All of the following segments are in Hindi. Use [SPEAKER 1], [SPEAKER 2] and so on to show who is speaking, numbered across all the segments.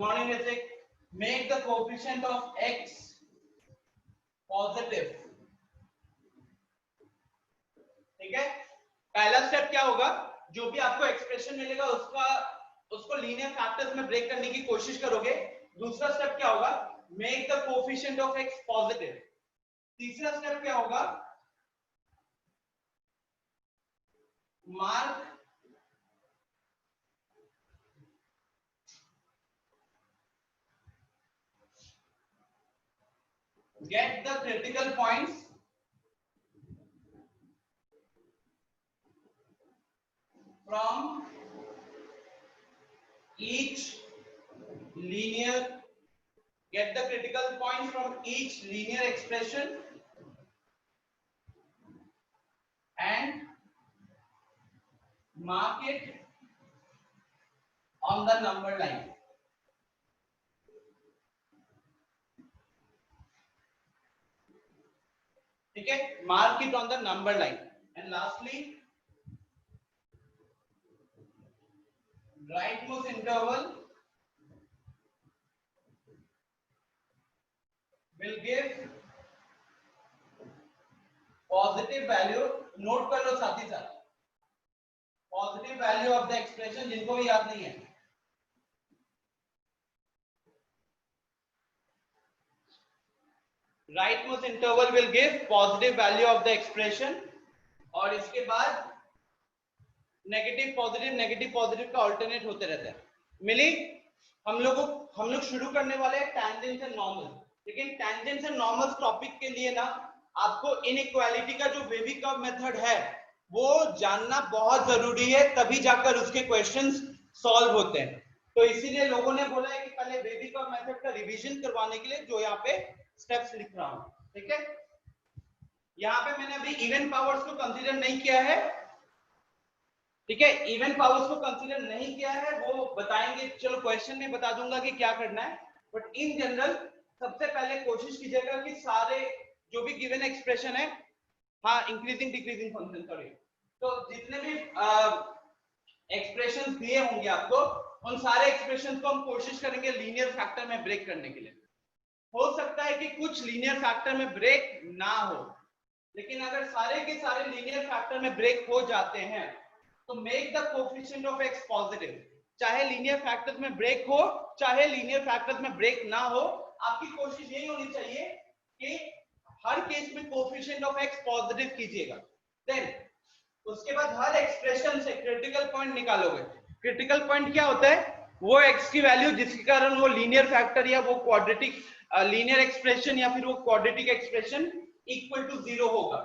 [SPEAKER 1] morning Ritik. Make the coefficient of x positive. ठीक है, पहला स्टेप क्या होगा, जो भी आपको एक्सप्रेशन मिलेगा उसको लीनियर फैक्टर्स में ब्रेक करने की कोशिश करोगे। दूसरा स्टेप क्या होगा, make the coefficient of x positive. तीसरा स्टेप क्या होगा, mark get the critical points from each linear expression and mark it on the number line. ठीक है, mark it on the number line. And lastly, rightmost interval will give positive value. Note कर लो साथ ही साथ, positive value of the expression, जिनको भी याद नहीं है। rightmost interval will give positive value of the expression, और इसके बाद नेगेटिव पॉजिटिव का ऑल्टरनेट होते रहता है। मिली, हम लोग शुरू करने वाले हैं टेंजेंट्स एंड नॉर्मल। लेकिन टेंजेंट्स एंड नॉर्मल्स टॉपिक के लिए ना आपको इनइक्वालिटी का जो वेवी कर्व मेथड है वो जानना बहुत जरूरी है, तभी जाकर उसके क्वेश्चंस सॉल्व होते हैं। तो इसीलिए लोगों ने बोला है कि पहले वेवी कर्व मेथड का रिवीजन करवाने के लिए जो यहाँ पे स्टेप्स लिख रहा हूं। ठीक है, यहाँ पे मैंने अभी इवन पावर्स को कंसीडर नहीं किया है। ठीक है, इवन पावर्स को कंसीडर नहीं किया है, वो बताएंगे, चलो क्वेश्चन में बता दूंगा कि क्या करना है। बट इन जनरल सबसे पहले कोशिश कीजिएगा कि सारे जो भी गिवन एक्सप्रेशन है, हाँ इंक्रीजिंग डिक्रीजिंग फंक्शन, सॉरी, तो जितने भी एक्सप्रेशंस दिए होंगे आपको, उन सारे एक्सप्रेशंस को हम कोशिश करेंगे लीनियर फैक्टर में ब्रेक करने के लिए। हो सकता है कि कुछ लीनियर फैक्टर में ब्रेक ना हो, लेकिन अगर सारे के सारे लीनियर फैक्टर में ब्रेक हो जाते हैं तो make the coefficient of x positive. चाहे लीनियर फैक्टर्स में ब्रेक हो, चाहे लीनियर फैक्टर्स में ब्रेक ना हो, आपकी कोशिश यही होनी चाहिए कि हर केस में कोएफिशिएंट ऑफ x पॉजिटिव कीजिएगा। देन उसके बाद हर एक्सप्रेशन से क्रिटिकल पॉइंट निकालोगे। क्रिटिकल पॉइंट क्या होता है, वो x की वैल्यू जिसके कारण वो लीनियर फैक्टर या वो क्वाड्रेटिक लीनियर एक्सप्रेशन या फिर वो क्वाड्रेटिक एक्सप्रेशन इक्वल टू 0 होगा।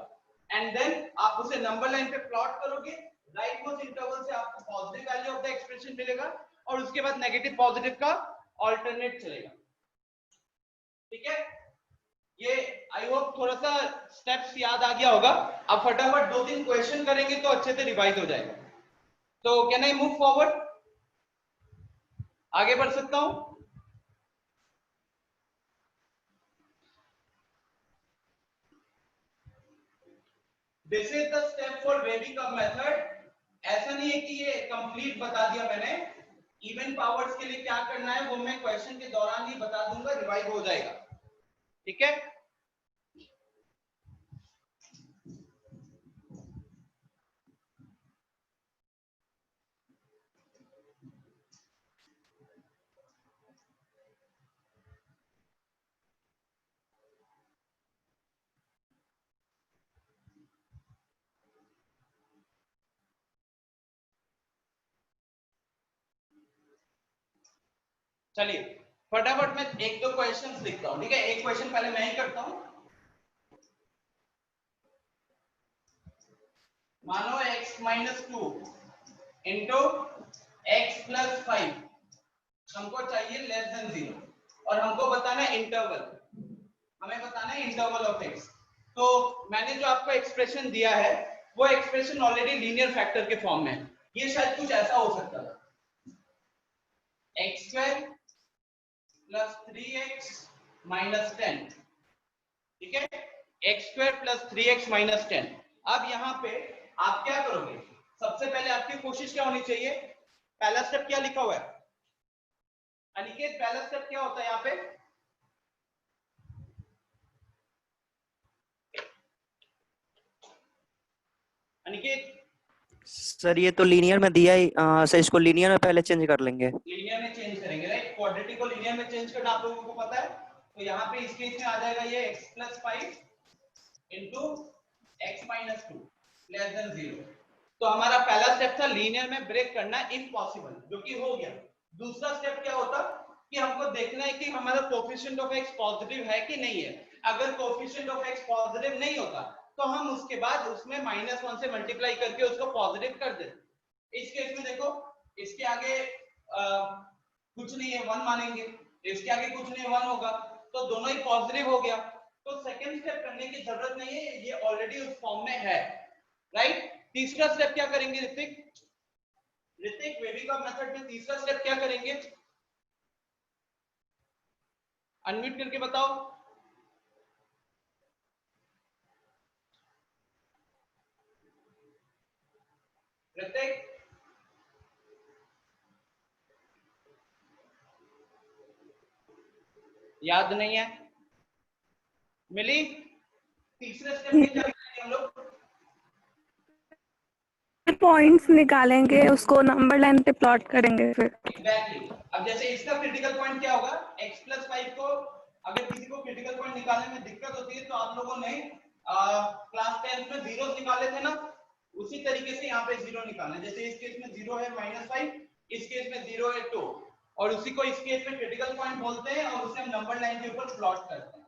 [SPEAKER 1] एंड देन आप उसे नंबर लाइन पे प्लॉट करोगे। राइटमोस्ट इंटरवल से आपको positive value of the expression मिलेगा और उसके बाद नेगेटिव पॉजिटिव का ऑल्टरनेट चलेगा। ठीक है, ये आई होप थोड़ा सा स्टेप्स याद आ गया होगा। अब फटाफट 2-3 क्वेश्चन करेंगे तो अच्छे से रिवाइज हो जाएगा। तो कैन आई मूव फॉरवर्ड, आगे बढ़ सकता हूं? This is the step for wavy curve method. ऐसा नहीं है कि ये कंप्लीट बता दिया मैंने। इवन पावर्स के लिए क्या करना है वो मैं क्वेश्चन के दौरान ही बता दूंगा, रिवाइव हो जाएगा। ठीक है, चलिए फटाफट मैं 1-2 क्वेश्चंस लिखता हूं। ठीक है, एक क्वेश्चन पहले मैं ही करता हूं। मानो x minus 2 into x plus 5 हमको चाहिए लेस देन 0 और हमको बताना है इंटरवल, हमें बताना है इंटरवल ऑफ x। तो मैंने जो आपको एक्सप्रेशन दिया है वो एक्सप्रेशन ऑलरेडी लीनियर फैक्टर के फॉर्म में है। ये शायद कुछ ऐसा हो सकता था, x² प्लस 3x माइनस 10। ठीक है, x² प्लस 3x माइनस 10। अब यहाँ पे आप क्या करोगे, सबसे पहले आपकी कोशिश क्या होनी चाहिए, पहला स्टेप क्या लिखा हुआ है, अनिकेत पहला स्टेप क्या होता है यहाँ पे? अनिकेत
[SPEAKER 2] सर ये तो लीनियर में दिया ही, सर इसको लीनियर में पहले चेंज कर लेंगे।
[SPEAKER 1] लीनियर में चेंज करेंगे, राइट? क्वाड्रेटिक को लीनियर में चेंज करना आप लोगों को पता है। तो यहाँ पे इस केस में आ जाएगा ये x plus 5 into x minus 2 less than 0। तो हमारा पहला स्टेप था लीनियर में ब्रेक करना इफ पॉसिबल, जो कि हो गया। दूसरा स्टेप क्या होता कि हमको देखना है कि हमारा कोफिशिएंट ऑफ x पॉजिटिव है कि नहीं है। अगर कोफिशिएंट ऑफ x पॉजिटिव नहीं होता तो हम उसके बाद उसमें -1 से मल्टीप्लाई करके उसको पॉजिटिव कर देते। इस केस में देखो, इसके आगे कुछ नहीं है, 1 मानेंगे, इसके आगे कुछ नहीं, 1 होगा, तो दोनों ही पॉजिटिव हो गया। तो सेकंड स्टेप करने की जरूरत नहीं है, ये ऑलरेडी उस फॉर्म में है, राइट? तीसरा स्टेप क्या करेंगे ऋतिक? ऋतिक वेविका मेथड में तीसरा स्टेप क्या करेंगे? अनम्यूट करके बताओ। ऋतिक याद नहीं है? मिली? तीसरे स्टेप में क्या करेंगे हम लोग?
[SPEAKER 3] पॉइंट्स निकालेंगे, उसको नंबर लाइन पे प्लॉट करेंगे फिर।
[SPEAKER 1] एग्जैक्टली। अब जैसे इसका क्रिटिकल पॉइंट क्या होगा? x प्लस 5 को अगर किसी को क्रिटिकल पॉइंट निकालने में दिक्कत होती है तो आप लोगों ने क्लास 10 में जीरोस निकाले थे ना, उसी तरीके से यहाँ पे जीरो निकालना है। जैसे इस केस में जीरो है -5, इस केस में जीरो है 2, और उसी को इस केस में क्रिटिकल पॉइंट बोलते हैं और उसे हम नंबर लाइन के ऊपर प्लॉट करते हैं।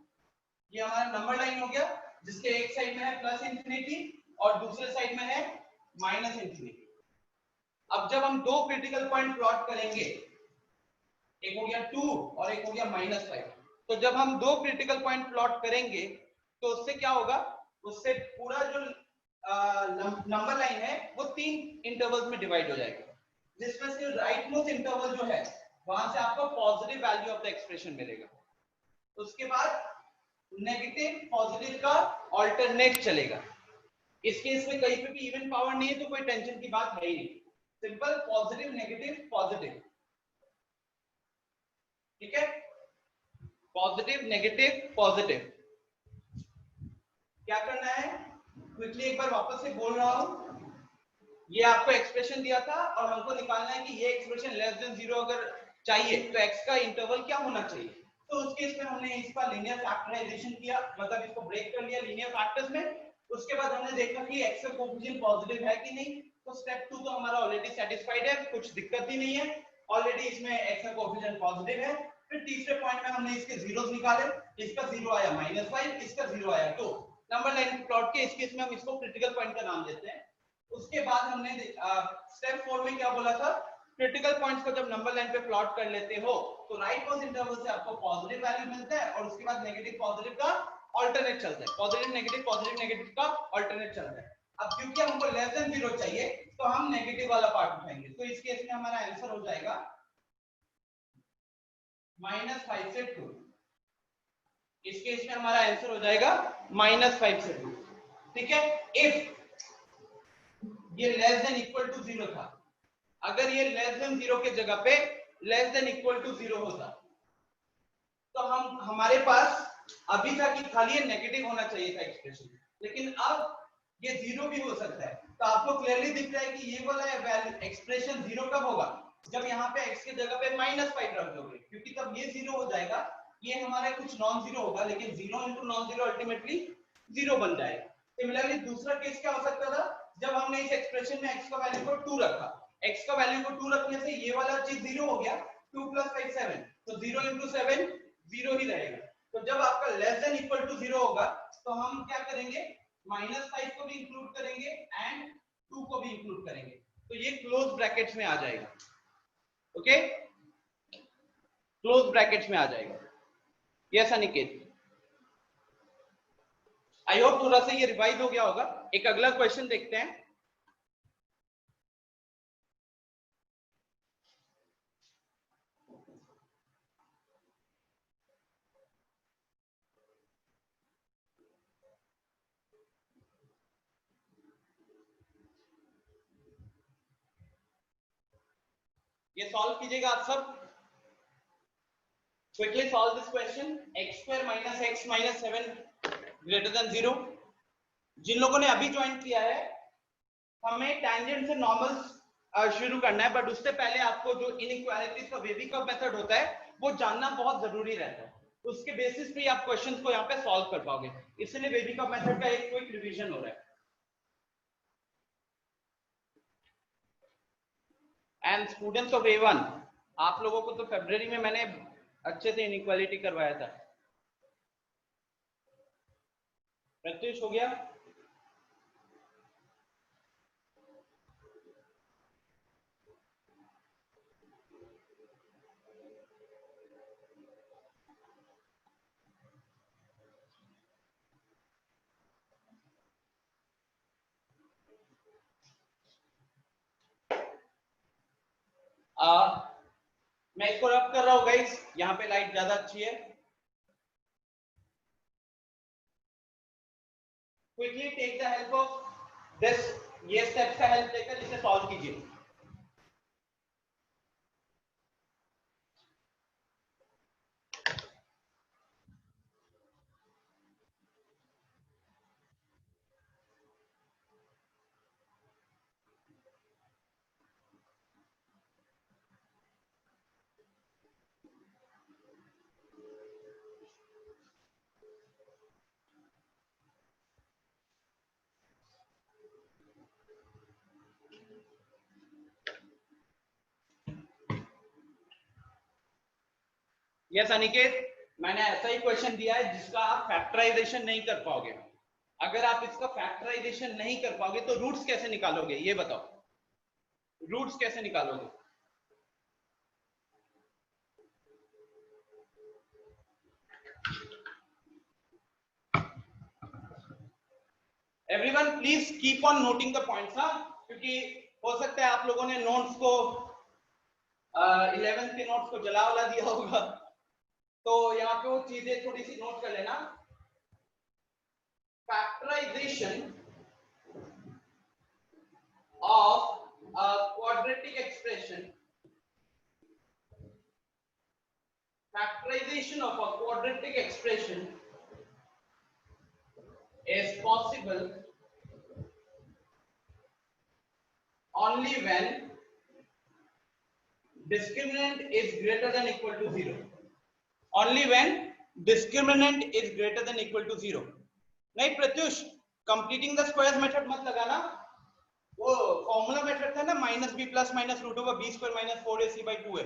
[SPEAKER 1] ये हमारा नंबर लाइन हो गया, जिसके एक साइड में है प्लस इंफिनिटी और दूसरे साइड में है माइनस इंफिनिटी। अब जब हम दो क्रिटिकल पॉइंट प्लॉट करेंगे, एक हो गया 2 और एक हो गया -5, तो जब हम दो क्रिटिकल पॉइंट प्लॉट करेंगे तो उससे क्या होगा? उससे पूरा जो नंबर लाइन है वो 3 इंटरवल्स में डिवाइड हो जाएगा, जिसमें से राइट मोस्ट इंटरवल जो है वहां से आपको positive value of the expression मिलेगा। उसके बाद नेगेटिव पॉजिटिव का ऑल्टरनेट चलेगा। इस केस में कहीं पे भी इवन पावर नहीं है तो कोई टेंशन की बात है ही नहीं, सिंपल पॉजिटिव नेगेटिव पॉजिटिव, ठीक है? Positive negative positive. क्या करना है? क्विकली एक बार वापस से बोल रहा हूं, ये आपको एक्सप्रेशन दिया था और हमको निकालना है कि ये एक्सप्रेशन लेस देन 0 अगर चाहिए तो x का इंटरवल क्या होना चाहिए। तो उस केस में हमने इसका लीनियर फैक्टराइजेशन किया, मतलब इसको ब्रेक कर लिया लीनियर फैक्टर्स में। उसके बाद हमने देखा कि x का कोएफिशिएंट पॉजिटिव है कि नहीं। तो स्टेप 2 तो हमारा ऑलरेडी सेटिस्फाइड है, कुछ दिक्कत ही नहीं है, ऑलरेडी इसमें x का कोएफिशिएंट पॉजिटिव है। फिर तीसरे पॉइंट में हमने इसके जीरोस निकाले, इसका 0 आया -5, इसका 0 आया 2। नंबर लाइन प्लॉट के इस केस में हम इसको क्रिटिकल पॉइंट का नाम देते हैं। उसके बाद हमने स्टेप 4 में क्या बोला था? क्रिटिकल पॉइंट्स को जब नंबर लाइन पे प्लॉट कर लेते हो तो राइट मोस्ट इंटरवल से आपको पॉजिटिव वैल्यू मिलता है और उसके बाद नेगेटिव पॉजिटिव का अल्टरनेट चलता है, पॉजिटिव नेगेटिव का अल्टरनेट चलता है। अब क्योंकि हमको लेस देन 0 चाहिए तो हम नेगेटिव वाला पार्ट उठाएंगे, तो इस केस में हमारा आंसर हो जाएगा -5 से 2। इस केस में हमारा आंसर हो जाएगा -5 से 2, ठीक है? इफ ये लेस देन इक्वल टू 0 था, अगर ये लेस देन 0 के जगह पे लेस देन इक्वल टू 0 होता तो हमारे पास अभी था कि खाली ये नेगेटिव होना चाहिए था एक्सप्रेशन, लेकिन अब ये 0 भी हो सकता है। तो आपको क्लियरली दिख रहा है कि ये वाला वैल्यू एक्सप्रेशन 0 कब होगा? जब यहाँ पे x के जगह पे -5 रख दोगे, क्योंकि तब ये 0 हो जाएगा, ये हमारा कुछ नॉन जीरो होगा, लेकिन 0 इंटू नॉन जीरो अल्टीमेटली 0 बन जाएगा। सिमिलरली दूसरा केस क्या हो सकता था? जब हमने इस एक्सप्रेशन में x का वैल्यू को 2 रखा, x का वैल्यू को 2 रखने से ये वाला चीज 0 हो गया, 2 + 5 7, तो 0 × 7 0 ही रहेगा। तो जब आपका लेस देन इक्वल टू 0 होगा तो हम क्या करेंगे? -5 को भी इंक्लूड करेंगे एंड 2 को भी इंक्लूड करेंगे, तो ये क्लोज ब्रैकेट्स में आ जाएगा। ओके, क्लोज ब्रैकेट्स में आ जाएगा। यस अनिकेत, आई होप थोड़ा सा ये रिवाइज हो गया होगा। एक अगला क्वेश्चन देखते हैं। ये सॉल्व कीजिएगा आप सब। Quickly solve this question. X square minus x minus 7 greater than 0. जिन लोगों ने अभी ज्वाइन किया है, हमें टेंजेंट से नॉर्मल शुरू करना है, बट उससे पहले आपको जो इनइक्वालिटीज का वेवी कर्व मेथड होता है वो जानना बहुत जरूरी रहता है. उसके बेसिस पे आप क्वेश्चंस को यहाँ पे सॉल्व कर पाओगे. इसलिए वेवी कर्व मेथड का एक क्विक रिवीजन हो रहा है. एंड स्टूडेंट्स ऑफ A1, आप लोगों को तो फरवरी में मैंने अच्छे से इनइक्वालिटी करवाया था. प्रैक्टिस हो गया? मैं इसको रब कर रहा हूं गाइस. यहाँ पे लाइट ज्यादा अच्छी है. Quickly take the help of this. ये स्टेप्स का हेल्प लेकर इसे सॉल्व कीजिए. यस अनिकेत, मैंने ऐसा ही क्वेश्चन दिया है जिसका आप फैक्टराइजेशन नहीं कर पाओगे. अगर आप इसका फैक्टराइजेशन नहीं कर पाओगे तो रूट्स कैसे निकालोगे, ये बताओ. रूट्स कैसे निकालोगे? Everyone please keep on noting the points. हाँ, क्योंकि हो सकता है आप लोगों ने नोट्स को 11th के नोट्स को जला वला दिया होगा, तो यहाँ पे वो चीजें थोड़ी सी नोट कर लेना. Factorisation of a quadratic expression, factorization of a quadratic expression is possible only when discriminant is greater than equal to 0. Only when discriminant is greater than equal to 0. नहीं Pratyush, completing the squares method मत लगाना. वो फॉर्मूला मेथड था ना, minus B plus minus root over B square minus 4ac by 2a,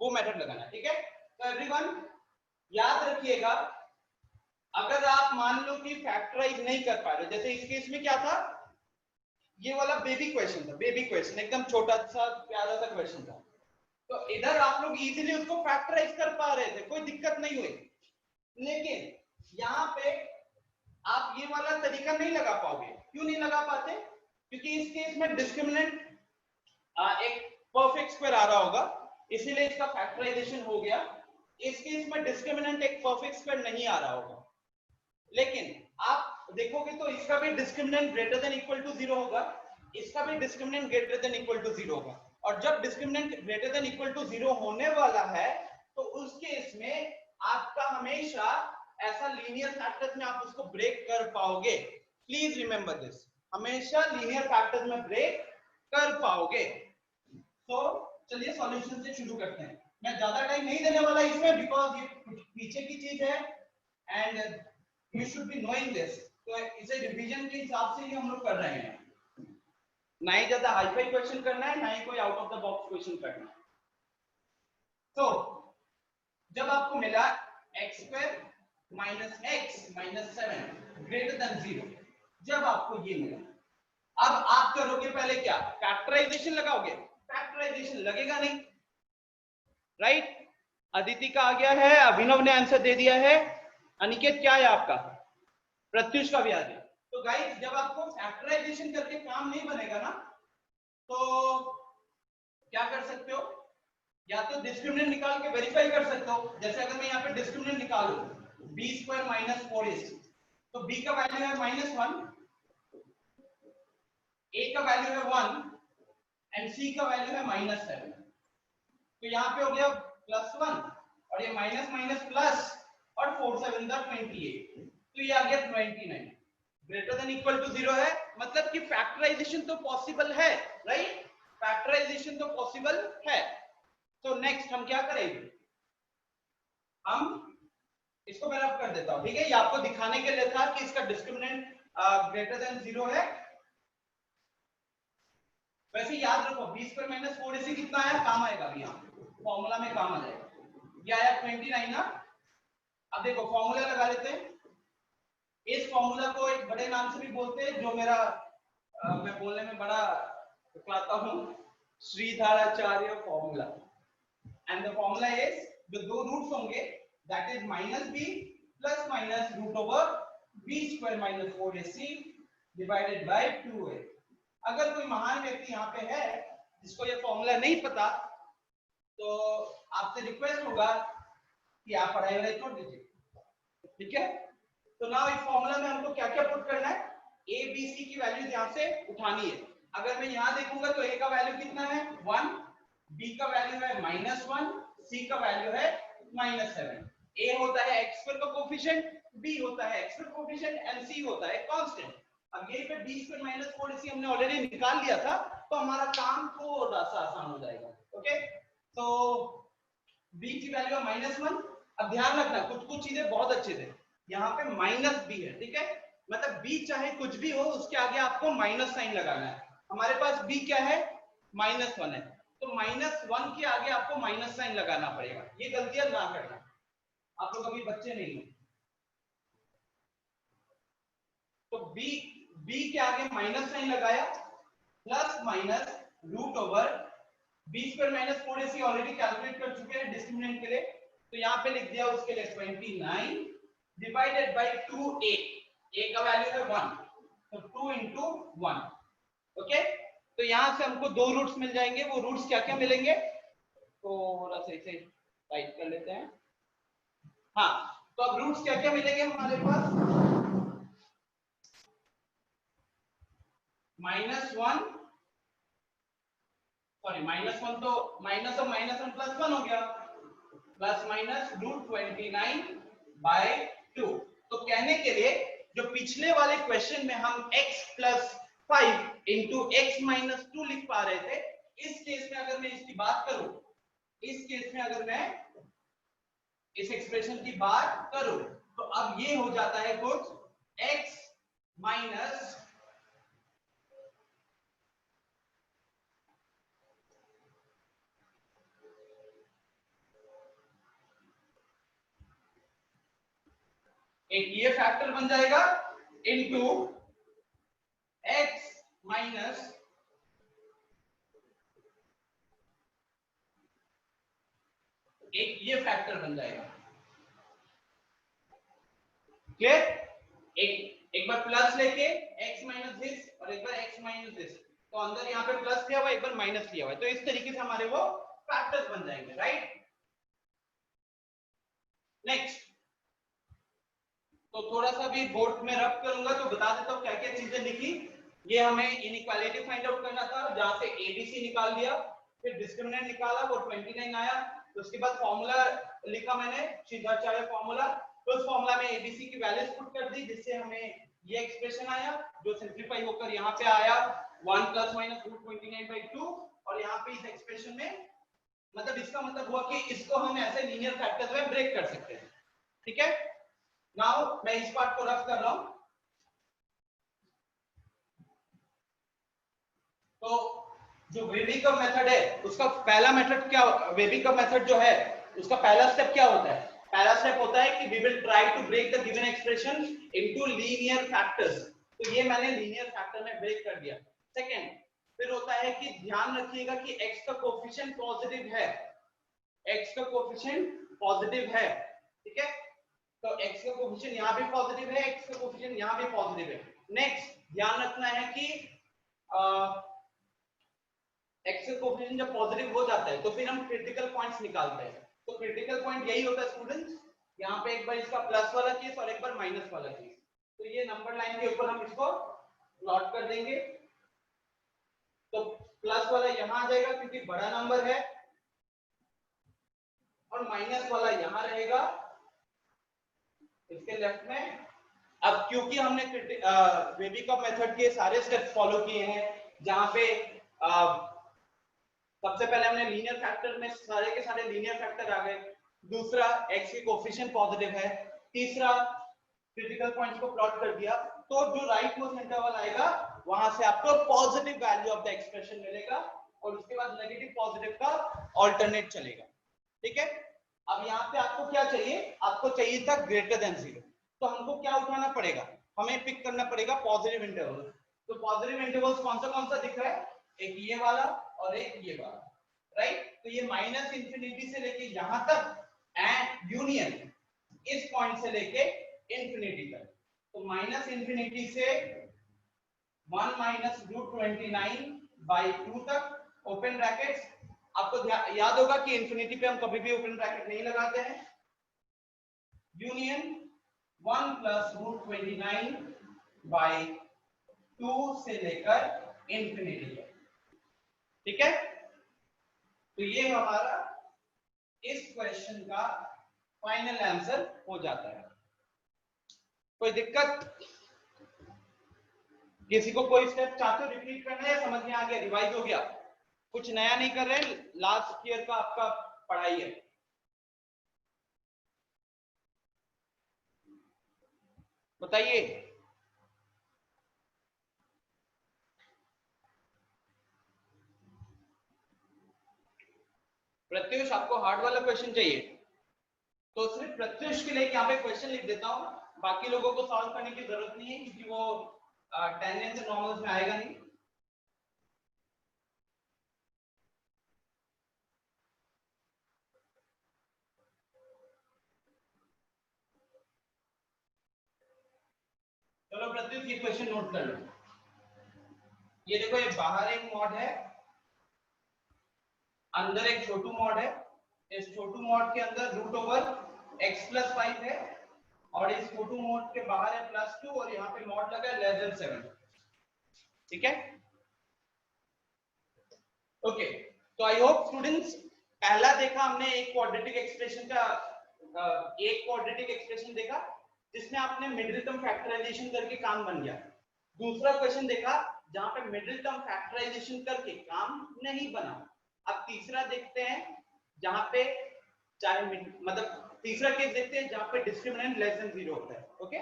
[SPEAKER 1] वो मेथड लगाना. ठीक है? तो एवरीवन याद रखिएगा, अगर आप मान लो कि फैक्टराइज नहीं कर पा रहे, जैसे इस केस में क्या था, ये वाला बेबी क्वेश्चन था, बेबी क्वेश्चन एकदम छोटा सा प्यारा सा क्वेश्चन था, तो इधर आप लोग इजीली उसको फैक्टराइज कर पा रहे थे, कोई दिक्कत नहीं हुई. लेकिन यहाँ पे आप ये वाला तरीका नहीं लगा पाओगे. क्यों नहीं लगा पाते? क्योंकि इस केस में डिस्क्रिमिनेंट एक परफेक्ट स्क्वायर आ रहा होगा, इसीलिए इसका फैक्टराइजेशन हो गया. इस केस में डिस्क्रिमिनेंट एक परफेक्ट स्क्वायर नहीं आ रहा होगा. लेकिन आप देखोगे तो इसका भी discriminant greater than equal to 0 होगा, इसका भी discriminant greater than equal to 0 होगा. और जब discriminant greater than equal to 0 होने वाला है तो उस केस में आपका हमेशा ऐसा लीनियर फैक्टर्स में आप उसको ब्रेक कर पाओगे. प्लीज रिमेंबर दिस, हमेशा लीनियर फैक्टर्स में ब्रेक कर पाओगे. तो चलिए सॉल्यूशन से शुरू करते हैं. मैं ज्यादा टाइम नहीं देने वाला इसमें, बिकॉज ये पीछे की चीज है and you should be knowing this. तो इसे रिवीजन के हिसाब से ही हम लोग कर रहे हैं, ना ही ज्यादा हाईफाई क्वेश्चन करना है, ना ही कोई out of the box question करना है. तो जब आपको मिला x square minus x minus 7 greater than 0, जब आपको ये मिला, अब आप करोगे पहले क्या, फैक्टराइजेशन लगाओगे. फैक्टराइजेशन लगेगा नहीं, राइट? अदिति का आ गया है, अभिनव ने आंसर दे दिया है, अनिकेत क्या है आपका, प्रत्युष का भी आ गया. तो गाइस जब आपको फैक्टराइजेशन करके काम नहीं बनेगा ना, तो क्या कर सकते हो, या तो डिस्क्रिमिनेंट निकाल के वेरीफाई कर सकते हो. जैसे अगर मैं यहाँ पे डिस्क्रिमिनेंट निकालूं बी स्क्वायर माइनस 4ac, तो b का वैल्यू है -1, a का वैल्यू है 1 एंड c का वैल्यू है -7. तो यहाँ पे हो गया +1 और ये माइनस माइनस 4 7 28, तो ये आ गया 29 ग्रेटर देन इक्वल टू 0 है, मतलब कि फैक्टराइजेशन तो पॉसिबल है, राइट, फैक्टराइजेशन तो पॉसिबल है। तो नेक्स्ट हम क्या करेंगे, हम इसको मैं रब कर देता हूं, ठीक है, ये आपको दिखाने के लिए था कि इसका डिस्क्रिमिनेंट ग्रेटर देन 0 है। वैसे याद रखो b² - 4ac कितना आया, काम आएगा अभी यहाँ फॉर्मूला में काम आ जाएगा, ये आया 29 ना। अब देखो फॉर्मूला लगा लेते हैं, इस फॉर्मूला को एक बड़े नाम से भी बोलते हैं, जो मेरा मैं बोलने में बड़ा कतराता हूं, Shridharacharya formula. And the formula is, जो दो रूट्स होंगे that is -b plus minus root over b² - 4ac divided by 2a। अगर कोई महान व्यक्ति यहाँ पे है जिसको ये फॉर्मूला नहीं पता, तो आपसे रिक्वेस्ट होगा कि आप पढ़ाई वाले छोड़ दीजिए, ठीक है। तो नाउ इस फॉर्मूला में हमको क्या क्या पुट करना है, a b c की वैल्यू यहाँ से उठानी है। अगर मैं यहाँ देखूंगा तो a का वैल्यू कितना है 1, b का वैल्यू है -1, c का वैल्यू है -7। a होता है x² का कोफिशिएंट, b होता है x² कोफिशिएंट एंड c होता है कांस्टेंट। अब यहीं पे b² - 4ac हमने ऑलरेडी निकाल लिया था, तो हमारा काम थोड़ा सा आसान हो जाएगा। ओके, तो b की वैल्यू है -1। अब ध्यान रखना कुछ कुछ चीजें बहुत अच्छे थे, यहाँ पे -b है, ठीक है, मतलब b चाहे कुछ भी हो उसके आगे आपको माइनस साइन लगाना है। हमारे पास b क्या है -1 है, तो -1 के आगे आपको माइनस साइन लगाना पड़ेगा। ये गलतियां ना करना, आप लोग अभी बच्चे नहीं हो। तो b के आगे माइनस साइन लगाया, plus minus root over b² - 4ac already calculate कर चुके हैं डिस्क्रिमिनेंट के लिए, तो यहाँ पे लिख दिया उसके लिए 29 डिवाइडेड बाय 2a। a का वैल्यू है 1, तो 2 into 1। ओके, तो यहाँ से हमको दो रूट्स मिल जाएंगे। वो रूट्स क्या क्या मिलेंगे, थोड़ा सा इसे टाइप कर लेते हैं। हाँ, तो अब रूट्स क्या क्या मिलेंगे हमारे पास, -1, सॉरी -1 तो माइनस और -1 +1 हो गया, प्लस माइनस √29/2। तो कहने के लिए जो पिछले वाले क्वेश्चन में हम x + 5 * x - 2 लिख पा रहे थे, इस केस में अगर मैं इसकी बात करूं, इस केस में अगर मैं इस एक्सप्रेशन की बात करूं, तो अब ये हो जाता है कुछ x माइनस एक ये फैक्टर बन जाएगा इनटू x माइनस एक ये फैक्टर बन जाएगा। क्लियर, एक बार प्लस लेके x माइनस दिस और एक बार x माइनस दिस, तो अंदर यहाँ पे प्लस लिया हुआ एक बार माइनस लिया हुआ है, तो इस तरीके से हमारे वो फैक्टर्स बन जाएंगे, राइट। नेक्स्ट, तो थोड़ा सा भी बोर्ड में रब करूंगा तो बता देता हूँ क्या क्या चीजें लिखी। ये हमें इनइक्वालिटी फाइंड आउट करना था, जहां से एबीसी निकाल दिया, फिर डिस्क्रिमिनेंट निकाला, वो 29 आया, तो उसके बाद फॉर्मूला लिखा मैंने श्रीधराचार्य फॉर्मूला, तो उस फॉर्मूला में एबीसी की वैल्यूज पुट कर दी, जिससे हमें ये एक्सप्रेशन आया जो सिंपलीफाई होकर यहाँ पे आया 1 ± √29/2। और यहाँ पे इस एक्सप्रेशन में मतलब इसका मतलब हुआ कि इसको हम ऐसे लीनियर फैक्टर्स में ब्रेक कर सकते हैं, ठीक है। नाउ मैं इस पार्ट को रफ कर रहा हूं। तो जो वेबिकव मेथड है उसका पहला मेथड क्या, वेबिकव मेथड जो है उसका पहला स्टेप क्या होता है, पहला स्टेप होता है कि we will try to break the given expression into linear factors. तो ये मैंने लीनियर फैक्टर में ब्रेक कर दिया। सेकंड, फिर होता है कि ध्यान रखिएगा कि x का कोएफिशिएंट पॉजिटिव है, x का कोएफिशिएंट पॉजिटिव है, ठीक है। तो x का कोएफिशिएंट यहाँ भी पॉजिटिव है, x का कोएफिशिएंट यहाँ भी पॉजिटिव है। नेक्स्ट ध्यान रखना है कि x का कोएफिशिएंट जब पॉजिटिव हो जाता है तो फिर हम क्रिटिकल पॉइंट्स निकालते हैं। तो क्रिटिकल पॉइंट यही होता है स्टूडेंट्स, यहाँ पे एक बार इसका प्लस वाला केस और एक बार माइनस वाला केस। तो ये नंबर लाइन के ऊपर हम इसको प्लॉट कर देंगे। तो प्लस वाला यहाँ आ जाएगा क्योंकि बड़ा नंबर है, और माइनस वाला यहाँ रहेगा इसके लेफ्ट में। अब क्योंकि हमने वेबिकॉप मेथड के सारे स्टेप्स फॉलो किए हैं, जहां पे सबसे पहले हमने लीनियर फैक्टर में सारे के सारे लीनियर फैक्टर आ गए, दूसरा x के कोफिशिएंट पॉजिटिव है, तीसरा क्रिटिकल पॉइंट्स को प्लॉट कर दिया, तो जो राइट मोस्ट इंटरवल आएगा वहां से आपको positive value of the expression मिलेगा और उसके बाद नेगेटिव पॉजिटिव का ऑल्टरनेट चलेगा। ठीक है, अब यहाँ पे आपको क्या चाहिए, आपको चाहिए था ग्रेटर देन 0, तो हमको क्या उठाना पड़ेगा, हमें पिक करना पड़ेगा पॉजिटिव इंटरवल। तो पॉजिटिव इंटरवल्स कौन सा दिख रहा है, एक ये वाला और एक ये वाला, राइट। तो ये माइनस इंफिनिटी से लेके यहां तक एंड यूनियन इस पॉइंट से लेके इंफिनिटी तक। तो माइनस इंफिनिटी से 1 माइनस √29/2 तक ओपन ब्रैकेट्स। आपको याद होगा कि इंफिनिटी पे हम कभी भी ओपन ब्रैकेट नहीं लगाते हैं। यूनियन 1 प्लस √29/2 से लेकर इंफिनिटी तक। ठीक है, तो ये हमारा इस क्वेश्चन का फाइनल आंसर हो जाता है। कोई दिक्कत, किसी को कोई स्टेप चाहते हो रिपीट करना है या समझ में आ गया, रिवाइज हो गया, कुछ नया नहीं कर रहे, लास्ट ईयर का आपका पढ़ाई है। बताइए। प्रत्युष, आपको हार्ड वाला क्वेश्चन चाहिए तो सिर्फ प्रत्युष के लिए यहाँ पे क्वेश्चन लिख देता हूँ, बाकी लोगों को सॉल्व करने की जरूरत नहीं है क्योंकि वो टेंजेंट से नॉर्मल्स में आएगा नहीं। चलो प्रत्युष, ये क्वेश्चन नोट कर लो। ये देखो, ये बाहर एक मॉड है, अंदर एक छोटू मॉड है। इस छोटू मॉड के अंदर √x+5 है और इस छोटू मॉड के बाहर है +2 और यहाँ पे मॉड लगा है <7। ठीक है, ओके। तो आई होप स्टूडेंट्स, पहला देखा हमने एक क्वाड्रेटिक एक्सप्रेशन का, एक क्वाड्रेटिक एक्सप्रेशन देखा जिसमें आपने मिडिल टर्म फैक्टराइजेशन करके काम बन गया। दूसरा क्वेश्चन देखा जहां पे मिडिल टर्म फैक्टराइजेशन करके काम नहीं बना। अब तीसरा देखते हैं जहां पे चाहे मतलब तीसरा केस देखते हैं जहां पे डिस्क्रिमिनेंट <0 होता है। Okay,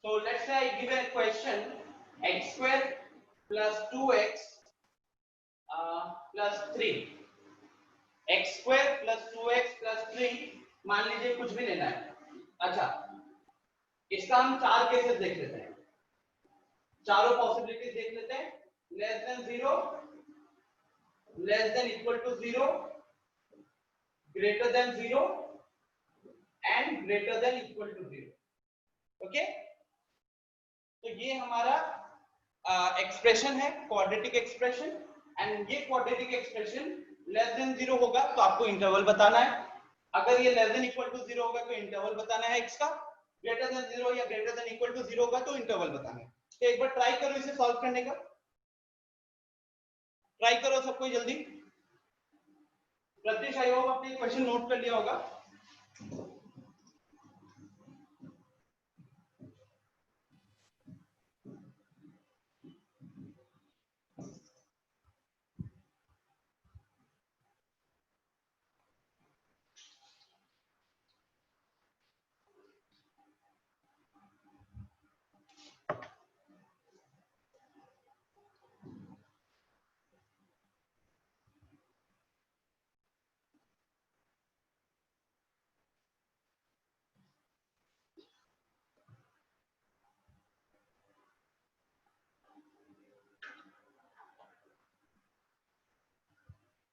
[SPEAKER 1] so let's say I give a question x² plus 2x plus 3, x² plus 2x plus 3, मान लीजिए कुछ भी लेना है। अच्छा, इसका हम चार केसेस देख लेते हैं, चारों पॉसिबिलिटीज देख लेते हैं। <0, <= 0, <0 and <0। ओके, तो ये हमारा एक्सप्रेशन है, क्वाड्रेटिक एक्सप्रेशन। एंड ये क्वाड्रेटिक एक्सप्रेशन <0 होगा तो आपको इंटरवल बताना है, अगर ये <0 होगा तो इंटरवल बताना है x का, <0 या <0 होगा तो इंटरवल बताना है। तो एक बार ट्राई करो इसे सॉल्व करने का, ट्राई करो सब कोई जल्दी। प्रत्युष, आई होप आपने क्वेश्चन नोट कर लिया होगा।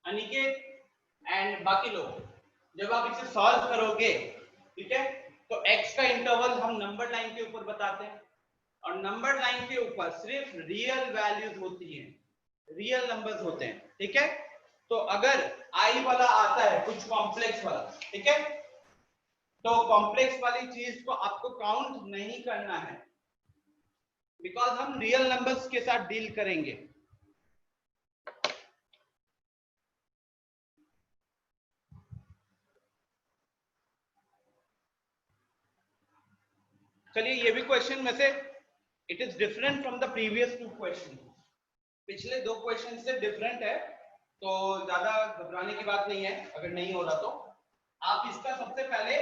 [SPEAKER 1] अनिकेत एंड बाकी लोग, जब आप इसे सॉल्व करोगे, ठीक है, तो x का इंटरवल हम नंबर लाइन के ऊपर बताते हैं और नंबर लाइन के ऊपर सिर्फ रियल वैल्यूज होती हैं, रियल नंबर्स होते हैं। ठीक है, तो अगर आई वाला आता है, कुछ कॉम्प्लेक्स वाला, ठीक है। तो कॉम्प्लेक्स वाली चीज को आपको काउंट नहीं करना है, बिकॉज हम रियल नंबर्स के साथ डील करेंगे। चलिए ये भी क्वेश्चन में से it is different from the previous 2 question. पिछले 2 क्वेश्चन से डिफरेंट है, तो ज्यादा घबराने की बात नहीं है अगर नहीं हो रहा तो। आप इसका सबसे पहले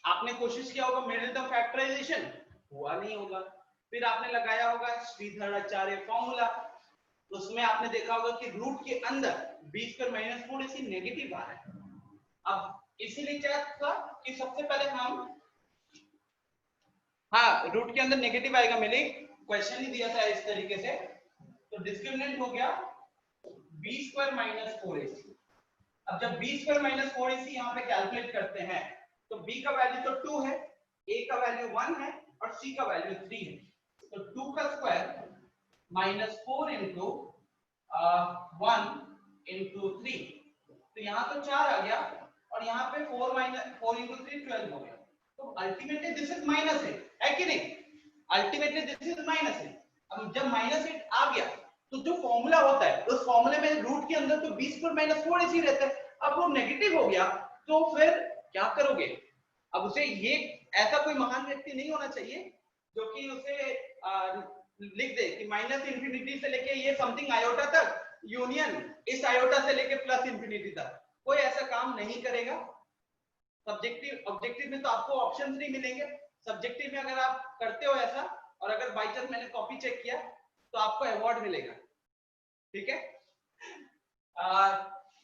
[SPEAKER 1] आपने कोशिश किया होगा मिडिल टर्म फैक्टराइजेशन, हुआ नहीं होगा। फिर आपने लगाया होगा श्रीधराचार्य फॉर्मूला, उसमें आपने देखा होगा कि रूट के अंदर b² - 4ac नेगेटिव आ रहा है। अब इसीलिए क्या था कि सबसे पहले हम, हाँ रूट के अंदर नेगेटिव आएगा, मैंने क्वेश्चन ही दिया था इस तरीके से। तो डिस्क्रिमिनेंट हो गया b² - 4ac। अब जब b² - 4ac यहाँ पे कैलकुलेट करते हैं तो b का वैल्यू तो 2 है, a का वैल्यू 1 है और c का वैल्यू 3 है। तो 2 का स्क्वायर -4 इंटू 1 इंटू 3, तो यहाँ तो 4 आ गया और यहाँ पे 4 इंटू 3 12 हो गया। तो अल्टीमेटली दिस इज माइनस है कि नहीं? अल्टीमेटली दिस इज माइनस है। अब जब -8 आ गया तो जो फॉर्मूला होता है उस फॉर्मूले में रूट के अंदर तो b² - 4ac रहता है। अब वो नेगेटिव हो गया तो फिर क्या करोगे? अब उसे ये ऐसा कोई महान व्यक्ति नहीं होना चाहिए जो कि उसे लिख दे कि -∞ से लेके ये समथिंग आयोटा तक यूनियन इस आयोटा से लेके +∞ तक, कोई ऐसा काम नहीं करेगा। सब्जेक्टिव ऑब्जेक्टिव में तो आपको ऑप्शंस नहीं मिलेंगे। सब्जेक्टिव में अगर आप करते हो ऐसा और अगर बाय चांस मैंने कॉपी चेक किया तो आपको अवार्ड मिलेगा, ठीक है।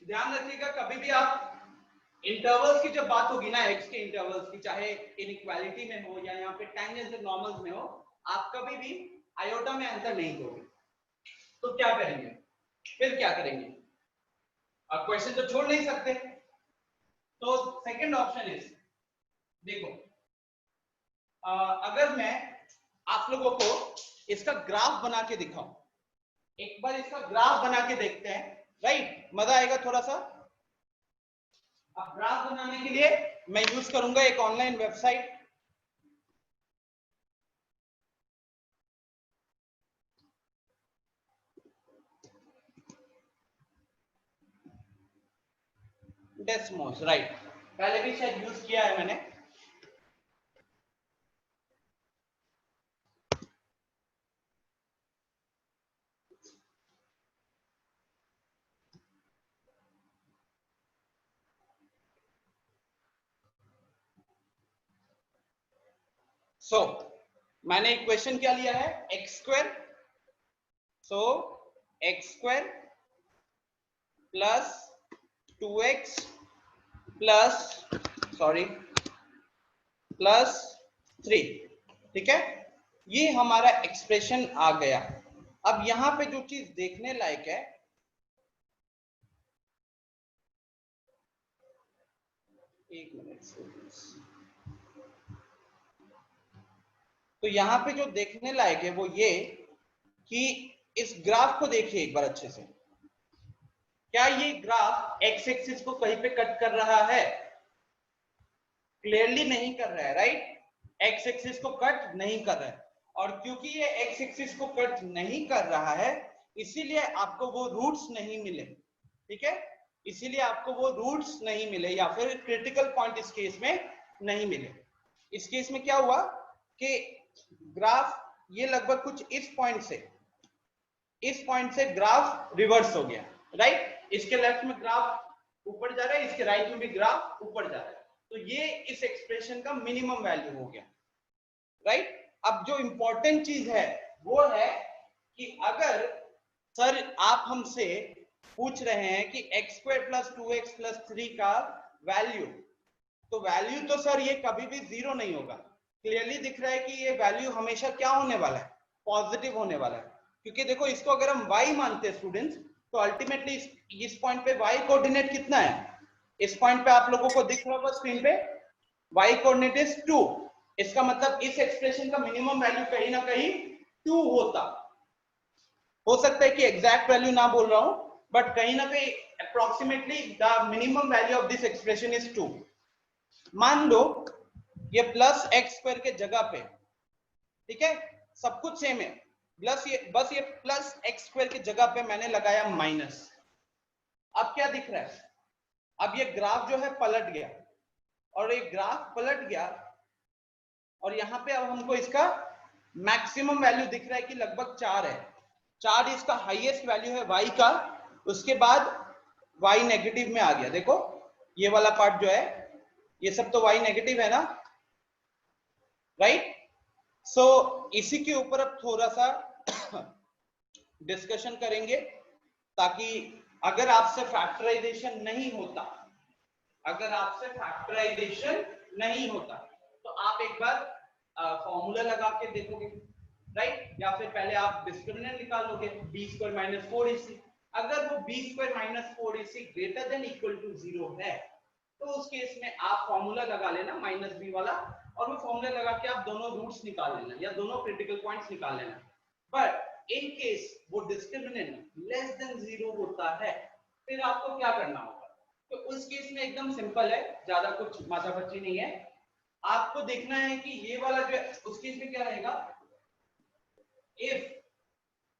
[SPEAKER 1] ध्यान रखिएगा कभी भी आप इंटरवल्स की जब बात होगी ना, एक्स के इंटरवल्स की, चाहे इनइक्वालिटी में हो या यहाँ पे टेंजेंट नॉर्मल्स में हो, आप कभी भी आयोटा में आंसर नहीं दोगे। तो क्या करेंगे? फिर क्या करेंगे? आप क्वेश्चन तो छोड़ नहीं सकते। तो सेकंड ऑप्शन इज, देखो अगर मैं आप लोगों को इसका ग्राफ बना के दिखाऊं, एक बार इसका ग्राफ बना के देखते हैं, राइट? मजा आएगा थोड़ा सा। अब ग्राफ बनाने के लिए मैं यूज करूंगा एक ऑनलाइन वेबसाइट, डेस्मोस, राइट? पहले भी शायद यूज किया है मैंने। मैंने इक्वेशन क्या लिया है? x², सो x² plus 2x plus plus 3, ठीक है। ये हमारा एक्सप्रेशन आ गया। अब यहां पे जो चीज देखने लायक है, एक मिनट, तो यहाँ पे जो देखने लायक है वो ये कि इस ग्राफ को देखिए एक बार अच्छे से। क्या ये ग्राफ एक्स एक्सिस को कहीं पे कट कर रहा है? क्लियरली नहीं कर रहा है, राइट? एक्स एक्सिस को कट नहीं कर रहा है, और क्योंकि ये एक्स एक्सिस को कट नहीं कर रहा है इसीलिए आपको वो रूट्स नहीं मिले, ठीक है। इसीलिए आपको वो रूट्स नहीं मिले या फिर क्रिटिकल पॉइंट इस केस में नहीं मिले। इस केस में क्या हुआ कि ग्राफ ये लगभग कुछ इस पॉइंट से ग्राफ रिवर्स हो गया, राइट? इसके लेफ्ट में ग्राफ ऊपर जा रहा है, इसके राइट में भी ग्राफ ऊपर जा रहा है। तो ये इस एक्सप्रेशन का मिनिमम वैल्यू हो गया, राइट? अब जो इंपॉर्टेंट चीज है वो है कि अगर सर आप हमसे पूछ रहे हैं कि x² + 2x + 3 का वैल्यू, तो वैल्यू तो सर ये कभी भी 0 नहीं होगा। क्लियरली दिख रहा है कि ये वैल्यू हमेशा क्या होने वाला है? पॉजिटिव होने वाला है, क्योंकि देखो इसको अगर हम y मानते हैं स्टूडेंट्स, तो अल्टीमेटली इस पॉइंट पे y कोऑर्डिनेट कितना है? इस पॉइंट पे आप लोगों को दिख रहा होगा स्क्रीन पे, y कोऑर्डिनेट इज 2। इसका मतलब इस एक्सप्रेशन का मिनिमम वैल्यू कहीं ना कहीं 2 होता। हो सकता है कि एग्जैक्ट वैल्यू ना बोल रहा हूं, बट कहीं ना कहीं approximately the minimum value of this expression is 2। मान लो ये प्लस एक्स स्क्वायर के जगह पे, ठीक है, सब कुछ सेम है, बस ये प्लस एक्स स्क्वायर की जगह पे मैंने लगाया माइनस। अब क्या दिख रहा है, अब ये ग्राफ जो है पलट गया, और ये ग्राफ पलट गया और यहाँ पे अब हमको इसका मैक्सिमम वैल्यू दिख रहा है कि लगभग 4 है। 4 इसका हाईएस्ट वैल्यू है y का, उसके बाद y नेगेटिव में आ गया। देखो ये वाला पार्ट जो है, ये सब तो y नेगेटिव है ना, राइट। सो इसी के ऊपर अब थोड़ा सा डिस्कशन करेंगे, ताकि अगर आपसे फैक्टराइजेशन नहीं होता, तो आप एक बार फॉर्मूला लगा के देखोगे, राइट, या फिर पहले आप डिस्क्रिमिनेंट निकालोगे b स्क्वायर माइनस 4ac। अगर वो b square minus 4ac greater than equal to 0 है, तो उस केस में आप फॉर्मूला लगा लेना माइनस b वाला, और वो फॉर्मूला लगा के आप दोनों रूट्स निकाल लेना या दोनों क्रिटिकल पॉइंट्स निकाल लेना। बट इन केस वो डिस्क्रिमिनेंट लेस देन 0 होता है, फिर आपको क्या करना होगा? तो उस केस में एकदम सिंपल है, ज्यादा कुछ माथापच्ची नहीं है। आपको देखना है कि ये वाला जो है उस केस में क्या रहेगा, इफ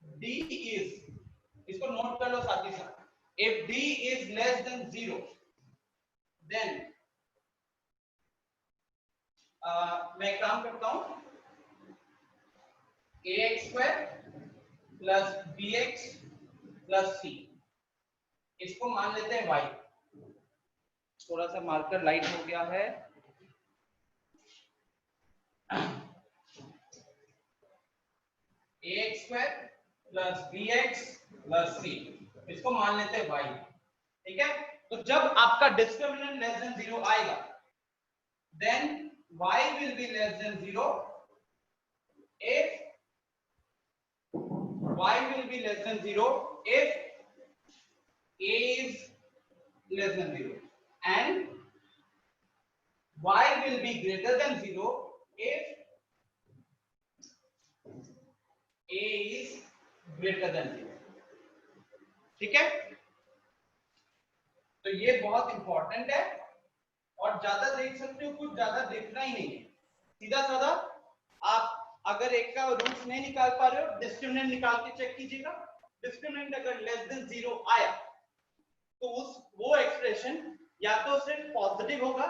[SPEAKER 1] d इज, इसको नोट कर लो साथ ही साथ, if d is less than 0, then मैं एक काम करता हूं, ax square plus bx plus c, इसको मान लेते हैं y। थोड़ा सा मार्कर लाइट हो गया है, ax square plus bx plus c, इसको मान लेते हैं y, ठीक है। तो जब आपका डिस्क्रिमिनेंट लेस देन 0 आएगा, then y will be less than 0 if y will be less than 0 if a is less than 0, and y will be greater than 0 if a is greater than 0, ठीक है। तो ये बहुत इंपॉर्टेंट है, और ज्यादा देख सकते हो, कुछ ज्यादा देखना ही नहीं है, सीधा साधा। आप अगर एक का रूट्स नहीं निकाल पा रहे हो, डिस्क्रिमिनेंट निकाल के चेक कीजिएगा। डिस्क्रिमिनेंट अगर लेस देन 0 आया, तो वो एक्सप्रेशन या तो सिर्फ पॉजिटिव होगा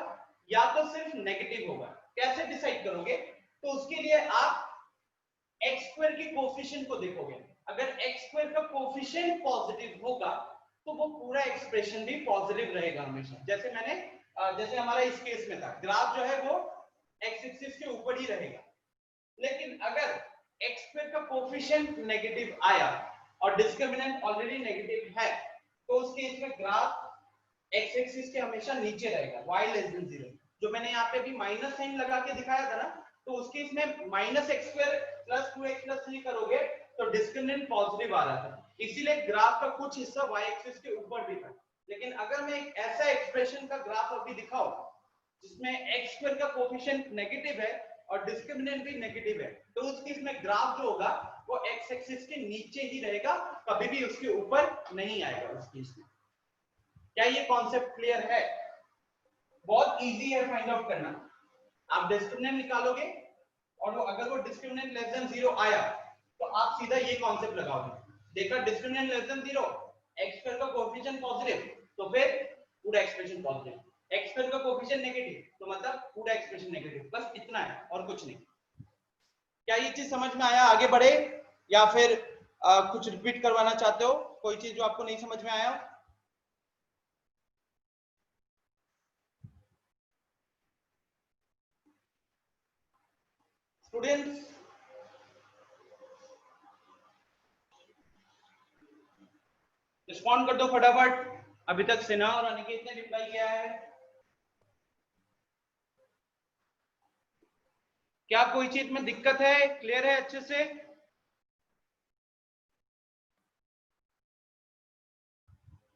[SPEAKER 1] या तो सिर्फ नेगेटिव होगा। कैसे डिसाइड करोगे? तो उसके लिए आप एक्स स्क्वायर के कोफिशिएंट को देखोगे। अगर एक्स स्क्वायर का कोफिशिएंट पॉजिटिव होगा, तो वो पूरा एक्सप्रेशन भी पॉजिटिव रहेगा हमेशा। जैसे हमारा इस केस में था, ग्राफ जो है वो एक्स एक्सिस के ऊपर ही रहेगा। लेकिन अगर एक्स स्क्वायर का कोफिशिएंट नेगेटिव आया और डिस्क्रिमिनेंट ऑलरेडी नेगेटिव है, तो उस केस में ग्राफ एक्स एक्सिस के हमेशा नीचे रहेगा, y लेस देन 0। जो मैंने यहाँ पे भी माइनस साइन लगा के दिखाया था ना, तो उस केस में minus x square plus 2x plus 3 करोगे तो डिस्क्रिमिनेंट पॉजिटिव आ रहा था, इसीलिए ग्राफ का कुछ हिस्सा y एक्सिस के ऊपर भी था। लेकिन अगर मैं एक ऐसा एक्सप्रेशन का ग्राफ अभी दिखाऊं जिसमें एक्स स्क्वायर का कोफिशिएंट नेगेटिव है और डिस्क्रिमिनेंट भी नेगेटिव है, तो उस केस में ग्राफ जो होगा वो एक्स एक्सिस के नीचे ही रहेगा, कभी भी उसके ऊपर नहीं आएगा उस केस में। क्या ये कॉन्सेप्ट क्लियर है? बहुत इजी है फाइंड आउट करना। आप डिस्क्रिमिनेंट निकालोगे और अगर वो डिस्क्रिमिनेंट लेस देन 0 आया, तो आप सीधा ये कॉन्सेप्ट लगाओगे। देखा, discriminant less than 0, x square का कोएफिशिएंट पॉजिटिव, तो फिर पूरा एक्सप्रेशन पॉजिटिव। एक्स स्क्वायर का कोएफिशिएंट नेगेटिव, तो मतलब पूरा एक्सप्रेशन नेगेटिव। बस इतना है और कुछ नहीं। क्या ये चीज समझ में आया? आगे बढ़े या फिर कुछ रिपीट करवाना चाहते हो? कोई चीज जो आपको नहीं समझ में आया? स्टूडेंट्स, रिस्पॉन्ड कर दो फटाफट। अभी तक सिन्हा और अनिकेत ने रिप्लाई किया है। क्या कोई चीज में दिक्कत है? क्लियर है अच्छे से?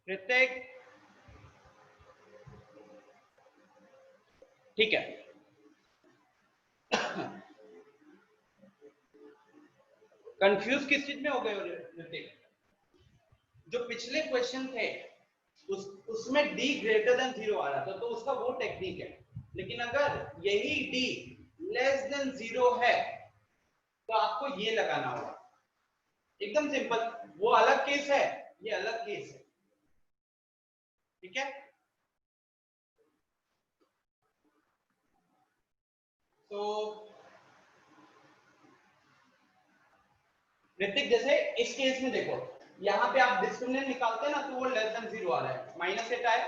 [SPEAKER 1] ऋतिक, ठीक है। कंफ्यूज किस चीज में हो गए हो ऋतिक? जो पिछले क्वेश्चन थे उसमें d ग्रेटर देन 0 आ रहा था, तो उसका वो टेक्निक है। लेकिन अगर यही d लेस देन 0 है तो आपको ये लगाना होगा। एकदम सिंपल, वो अलग केस है, ये अलग केस है, ठीक है। तो ऋतिक जैसे इस केस में देखो, यहाँ पे आप डिस्क्रिमिनेंट निकालते हैं ना, तो वो लेस देन 0 आ रहा है, -8 आया।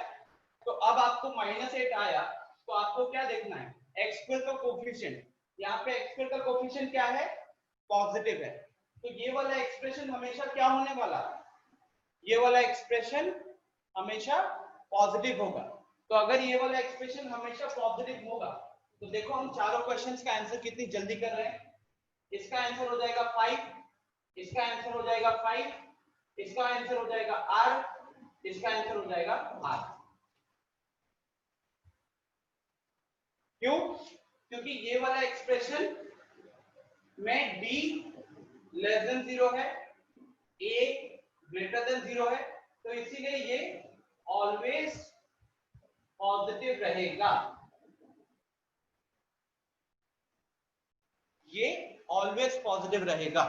[SPEAKER 1] तो अब आपको -8 आया तो आपको क्या देखना है, एक्स स्क्वायर का कोफिशिएंट। यहाँ पे एक्स स्क्वायर का कोफिशिएंट क्या है, पॉजिटिव है। तो ये वाला एक्सप्रेशन हमेशा क्या होने वाला, ये वाला एक्सप्रेशन हमेशा पॉजिटिव होगा। तो अगर ये वाला एक्सप्रेशन हमेशा पॉजिटिव होगा तो देखो हम चारों क्वेश्चंस का आंसर कितनी जल्दी कर रहे हैं। इसका आंसर हो जाएगा 5, इसका आंसर हो जाएगा 5, इसका आंसर हो जाएगा r, इसका आंसर हो जाएगा r। क्यों? क्योंकि ये वाला एक्सप्रेशन में d लेस देन 0 है, a ग्रेटर देन 0 है, तो इसीलिए ये ऑलवेज पॉजिटिव रहेगा। ये ऑलवेज पॉजिटिव रहेगा।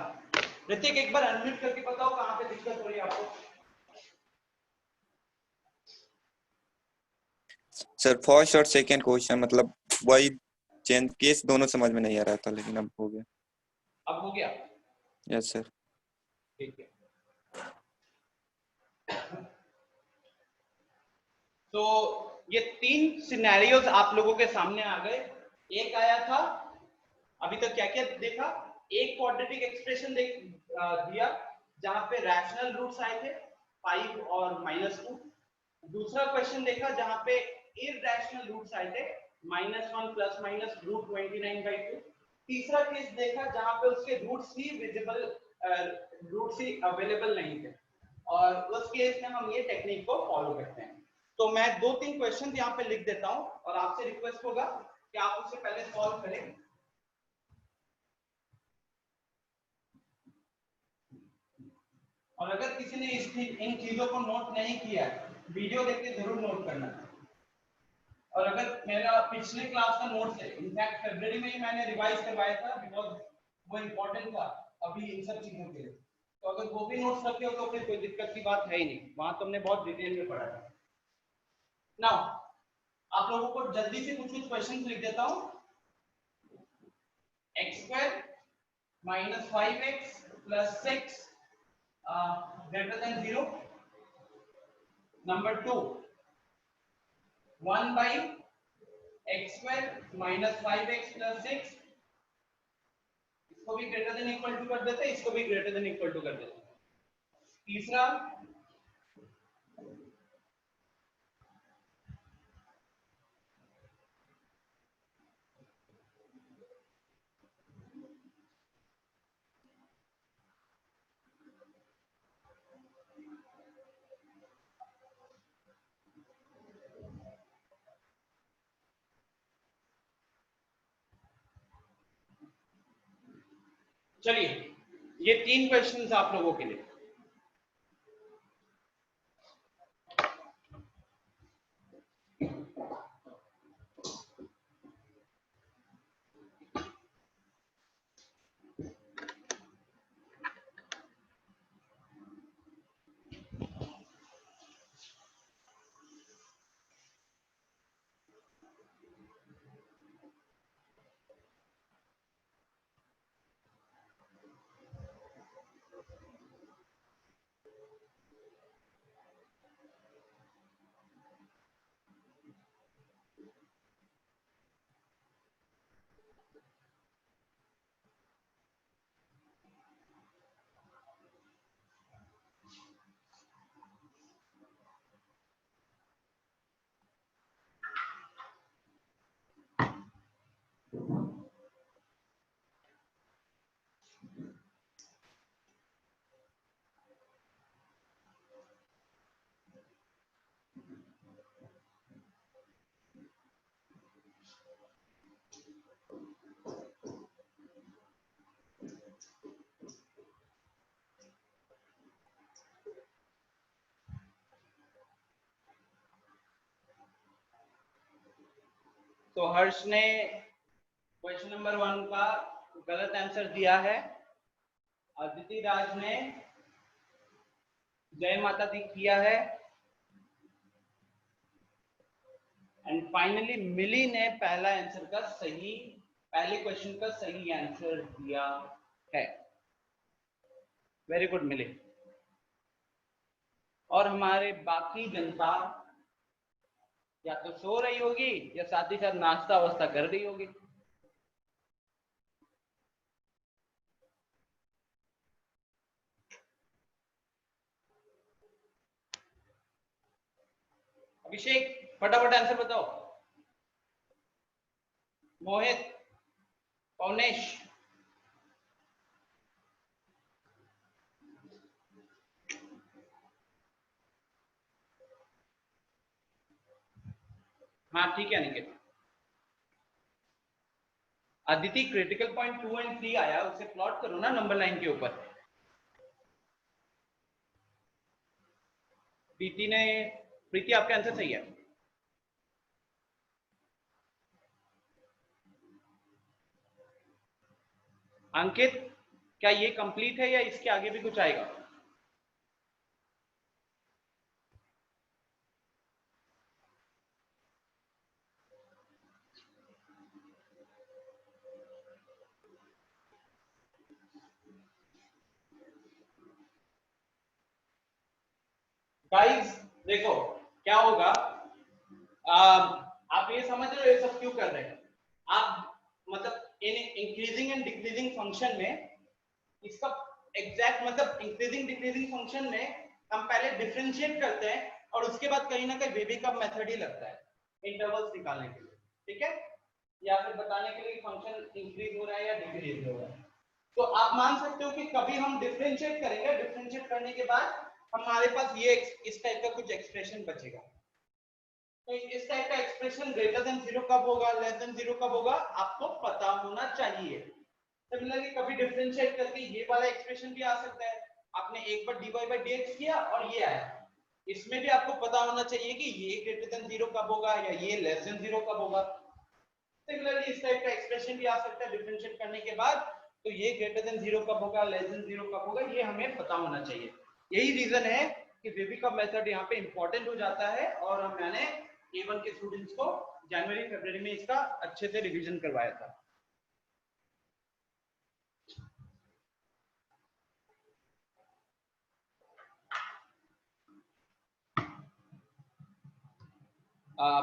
[SPEAKER 1] ऋतिक एक बार अनम्यूट करके बताओ कहां पे दिक्कत हो रही है आपको।
[SPEAKER 4] सर फर्स्ट और सेकंड क्वेश्चन मतलब वही चेंज केस दोनों समझ में नहीं आ रहा था, लेकिन अब हो गया।
[SPEAKER 1] अब हो गया,
[SPEAKER 4] यस सर।
[SPEAKER 1] ठीक है। तो ये 3 सिनेरियोज आप लोगों के सामने आ गए। एक आया था, अभी तक क्या क्या देखा, एक क्वाड्रेटिक एक्सप्रेशन दिया जहां पे रैशनल रूट्स आए थे 5 और -2। दूसरा क्वेश्चन देखा जहां पे इरैशनल रूट्स आए थे -1 ± √29/2। तीसरा केस देखा जहां पे उसके रूट्स ही विजिबल, रूट्स ही अवेलेबल नहीं थे, और उस केस में हम ये टेक्निक को फॉलो करते हैं। तो मैं 2-3 क्वेश्चन यहाँ पे लिख देता हूं और आपसे रिक्वेस्ट होगा कि आप उसे पहले सॉल्व करें। और अगर किसी ने इन चीजों को नोट नहीं किया, वीडियो देख के जरूर नोट करना। और अगर मेरा पिछले क्लास का नोट्स है, इनफैक्ट फरवरी में ही मैंने रिवाइज करवाया था बिकॉज वो इम्पोर्टेंट था अभी इन सब चीजों के लिए, तो अगर वो भी नोट्स रखे हो तो फिर कोई दिक्कत की बात है ही नहीं, वहां तुमने बहुत डिटेल में पढ़ा था। नाउ आप लोगों को जल्दी से कुछ क्वेश्चन लिख देता हूं। x² - 5x + 6 greater than 0. Number 2, 1/x² - 5x + 6, इसको भी ग्रेटर देन इक्वल टू कर देते हैं, इसको भी ग्रेटर देन इक्वल टू कर देते हैं। तीसरा, चलिए ये 3 क्वेश्चंस आप लोगों के लिए। तो हर्ष ने क्वेश्चन नंबर 1 का गलत आंसर दिया है। अदिति राज ने जय माता दी किया है। एंड फाइनली मिली ने पहले क्वेश्चन का सही आंसर दिया है। वेरी गुड मिली। और हमारे बाकी जनता या तो सो रही होगी या साथ ही साथ नाश्ता वास्ता कर रही होगी। अभिषेक फटाफट आंसर बताओ। मोहित, पवनेश, हाँ ठीक है निकेत। अदिति क्रिटिकल पॉइंट 2 और 3 आया, उसे प्लॉट करो ना नंबर लाइन के ऊपर। प्रीति आपके आंसर सही है। अंकित, क्या ये कंप्लीट है या इसके आगे भी कुछ आएगा? गाइस देखो क्या होगा, आप ये समझ रहे हो ये सब क्यों कर रहे हैं? आप मतलब in increasing and decreasing function में इसका एग्जैक्ट मतलब इंक्रीजिंग डिक्रीजिंग फंक्शन में हम पहले डिफरेंशिएट करते हैं और उसके बाद कहीं ना कहीं वेबी का मेथड ही लगता है इंटरवल्स निकालने के लिए, ठीक है, या फिर बताने के लिए फंक्शन इंक्रीज हो रहा है या डिक्रीज हो रहा है। तो आप मान सकते हो कि कभी हम डिफरेंशिएट करेंगे, डिफरेंशिएट करने के बाद हमारे पास ये इस टाइप का कुछ एक्सप्रेशन बचेगा। तो इस टाइप का एक्सप्रेशन ग्रेटर देन 0 कब होगा, लेस देन 0 कब होगा, आपको पता होना चाहिए। सिमिलरली कभी डिफरेंशिएट करके ये वाला एक्सप्रेशन भी आ सकता है। आपने एक बार dy by dx किया और ये आया, इसमें भी आपको पता होना चाहिए कि ये ग्रेटर देन 0 कब होगा या ये लेस देन 0 कब होगा। सिमिलरली इस टाइप का एक्सप्रेशन भी आ सकता है डिफरेंशिएट करने के बाद, तो ये ग्रेटर देन 0 कब होगा, लेस देन 0 कब होगा, ये हमें पता होना चाहिए। यही रीजन है कि वेबी का मेथड यहाँ पे इंपॉर्टेंट हो जाता है और मैंने A1 के स्टूडेंट्स को जनवरी फरवरी में इसका अच्छे से रिवीजन करवाया था।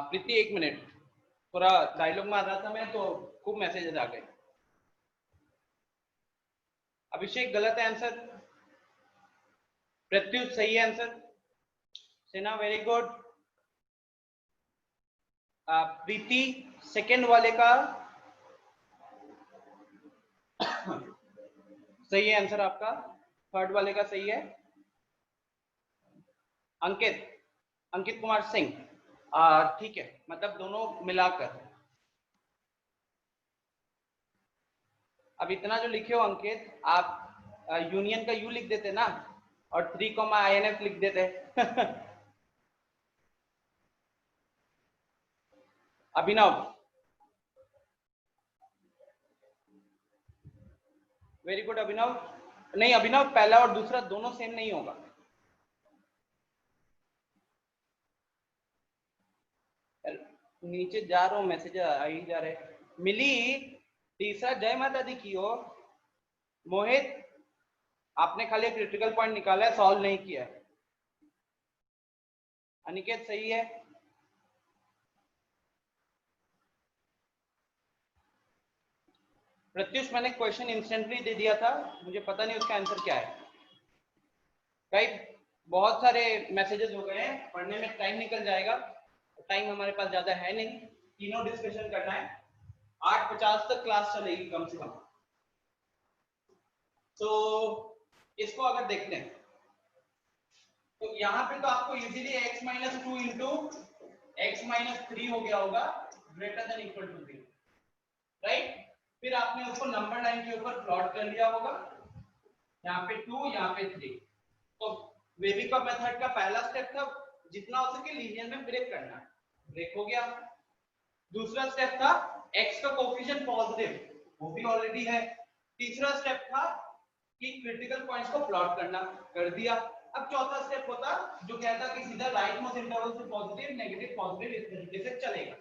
[SPEAKER 1] प्रीति एक मिनट, पूरा डायलॉग में आ रहा था मैं तो खूब मैसेजेस आ गए। अभिषेक गलत है आंसर, प्रत्युत सही है आंसर, सेना वेरी गुड। प्रीति सेकंड वाले का सही है आंसर आपका, थर्ड वाले का सही है। अंकित कुमार सिंह, ठीक है, मतलब दोनों मिलाकर। अब इतना जो लिखे हो अंकित, आप यूनियन का यू लिख देते ना और 3, INF लिख देते। अभिनव, वेरी गुड अभिनव। नहीं अभिनव, पहला और दूसरा दोनों सेम नहीं होगा। नीचे जा रहा हूँ, मैसेज आ ही जा रहे। मिली तीसरा जय माता दी की हो। मोहित, आपने खाली क्रिटिकल पॉइंट निकाला है, सॉल्व नहीं किया है। अनिकेत सही है। प्रत्युष, मैंने क्वेश्चन इंस्टेंटली दे दिया था, मुझे पता नहीं उसका आंसर क्या है। राइट, बहुत सारे मैसेजेस हो गए हैं, पढ़ने में टाइम निकल जाएगा, टाइम हमारे पास ज्यादा है नहीं, तीनों डिस्कशन करना है। 8:50 तक क्लास चलेगी कम से कम। तो इसको अगर देखते हैं तो यहाँ पे तो आपको इजीली x-2 इंटू x-3 हो गया होगा greater than equal to 0, right. फिर आपने उसको नंबर लाइन के ऊपर प्लॉट कर लिया होगा, यहाँ पे 2, यहाँ पे 3। तो वेबी का मेथड का पहला स्टेप था जितना हो सके लीनियर में ब्रेक करना है, ब्रेक हो गया। दूसरा स्टेप था x का कोफिशिएंट पॉजिटिव, वो भी ऑलरेडी है। तीसरा स्टेप था कि क्रिटिकल पॉइंट्स को प्लॉट करना, कर दिया। अब चौथा स्टेप होता जो कहता कि सीधा राइट मोस्ट इंटरवल से पॉजिटिव नेगेटिव पॉजिटिव इस तरीके से चलेगा।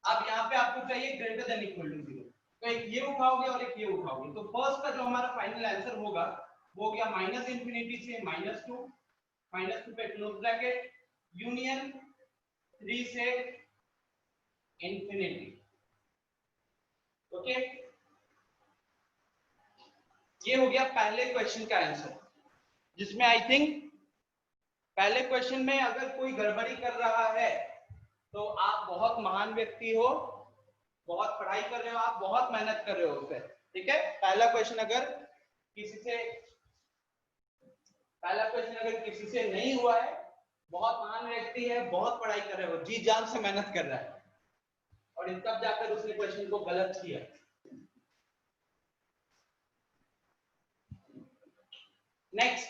[SPEAKER 1] अब यहाँ पे आपको चाहिए ग्रेटर देन इक्वल टू 0, तो एक ये उठाओगे और एक ये उठाओगे, तो फर्स्ट का जो हमारा फाइनल आंसर होगा वो हो गया -इंफिनिटी से -2, -2 पे क्लोज ब्रैकेट यूनियन 3 से इंफिनिटी। ओके, ये हो गया पहले क्वेश्चन का आंसर, जिसमें आई थिंक पहले क्वेश्चन में अगर कोई गड़बड़ी कर रहा है तो आप बहुत महान व्यक्ति हो, बहुत पढ़ाई कर रहे हो, आप बहुत मेहनत कर रहे हो उस पे। ठीक है, पहला क्वेश्चन अगर किसी से नहीं हुआ है, बहुत महान व्यक्ति है, बहुत पढ़ाई कर रहे हो, जी जान से मेहनत कर रहा है, और तब जाकर उसने क्वेश्चन को गलत किया। नेक्स्ट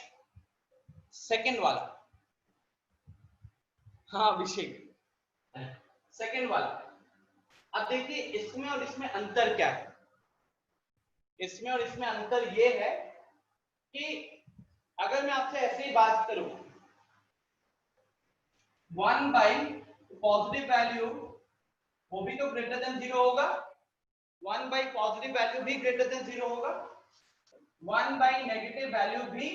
[SPEAKER 1] सेकंड वाला, हाँ अभिषेक, सेकंड वाला। अब देखिए इसमें और इसमें अंतर क्या है। इसमें और इसमें अंतर ये है कि अगर मैं आपसे ऐसे ही बात करूं 1 बाई पॉजिटिव वैल्यू, वो भी तो ग्रेटर देन 0 होगा, 1 बाई पॉजिटिव वैल्यू भी ग्रेटर देन 0 होगा, 1 बाई नेगेटिव वैल्यू भी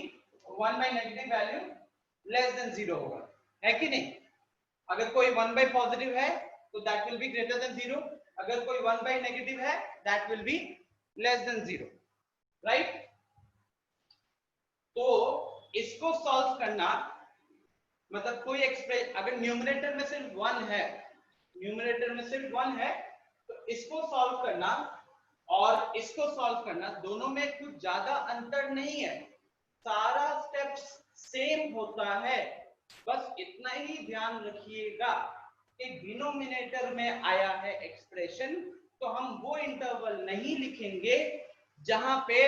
[SPEAKER 1] 1 by negative value less than 0 होगा, है कि नहीं। अगर कोई 1 बाई पॉजिटिव है तो that will be greater than 0, अगर कोई 1 बाई नेगेटिव है that will be less than 0, right. तो इसको सॉल्व करना मतलब कोई एक्सप्रेशन अगर न्यूमरेटर में सिर्फ 1 है, तो इसको सॉल्व करना और इसको सॉल्व करना दोनों में कुछ ज्यादा अंतर नहीं है, सारा स्टेप्स सेम होता है। बस इतना ही ध्यान रखिएगा कि डिनोमिनेटर में आया है एक्सप्रेशन, तो हम वो इंटरवल नहीं लिखेंगे जहां पे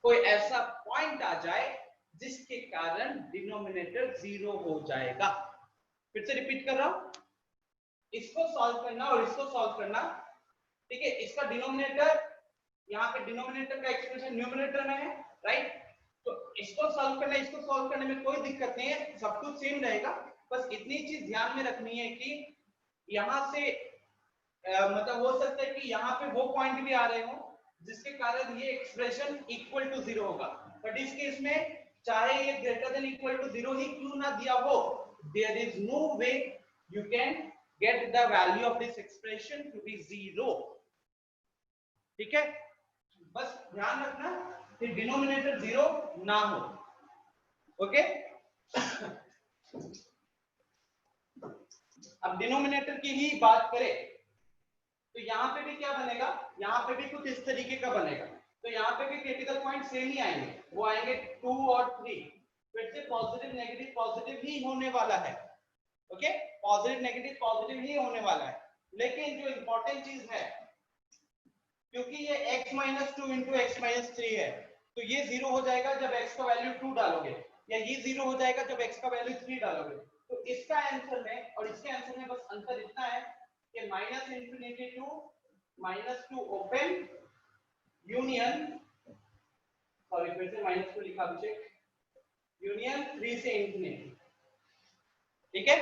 [SPEAKER 1] कोई ऐसा पॉइंट आ जाए जिसके कारण डिनोमिनेटर 0 हो जाएगा। फिर से रिपीट कर रहा हूं, इसको सॉल्व करना और इसको सॉल्व करना, ठीक है। इसका डिनोमिनेटर, यहाँ पे डिनोमिनेटर का एक्सप्रेशन न्यूमरेटर में है, राइट। तो इसको सॉल्व करना, इसको सॉल्व करने में कोई दिक्कत नहीं है, सब कुछ सेम रहेगा। बस इतनी चीज ध्यान में रखनी है कि यहाँ से मतलब हो सकता है कि यहाँ पे वो पॉइंट भी आ रहे हो जिसके कारण ये एक्सप्रेशन इक्वल टू 0 होगा, बट इस केस में चाहे ये ग्रेटर देन इक्वल टू 0 ही क्यों ना दिया हो, there is no way you can get the value of this expression to be 0। ठीक है, बस ध्यान रखना कि डिनोमिनेटर 0 ना हो। ओके, अब डिनोमिनेटर की ही बात करें तो यहाँ पे भी क्या बनेगा, यहाँ पे भी कुछ इस तरीके का बनेगा। तो यहाँ पे भी क्रिटिकल पॉइंट सेम ही आएंगे, वो आएंगे 2 और 3, फिर से पॉजिटिव नेगेटिव पॉजिटिव ही होने वाला है। ओके, पॉजिटिव नेगेटिव पॉजिटिव ही होने वाला है। लेकिन जो इंपॉर्टेंट चीज है, क्योंकि ये x - 2 इंटू x - 3 है, तो ये 0 हो जाएगा जब x का वैल्यू 2 डालोगे, या ये 0 हो जाएगा जब x का वैल्यू 3 डालोगे। तो इसका आंसर में और इसके आंसर में बस अंतर इतना है कि -infinity to -2 open union, sorry फिर से -2 लिखा अभिषेक, यूनियन 3 से इंफिनिटी। ठीक है,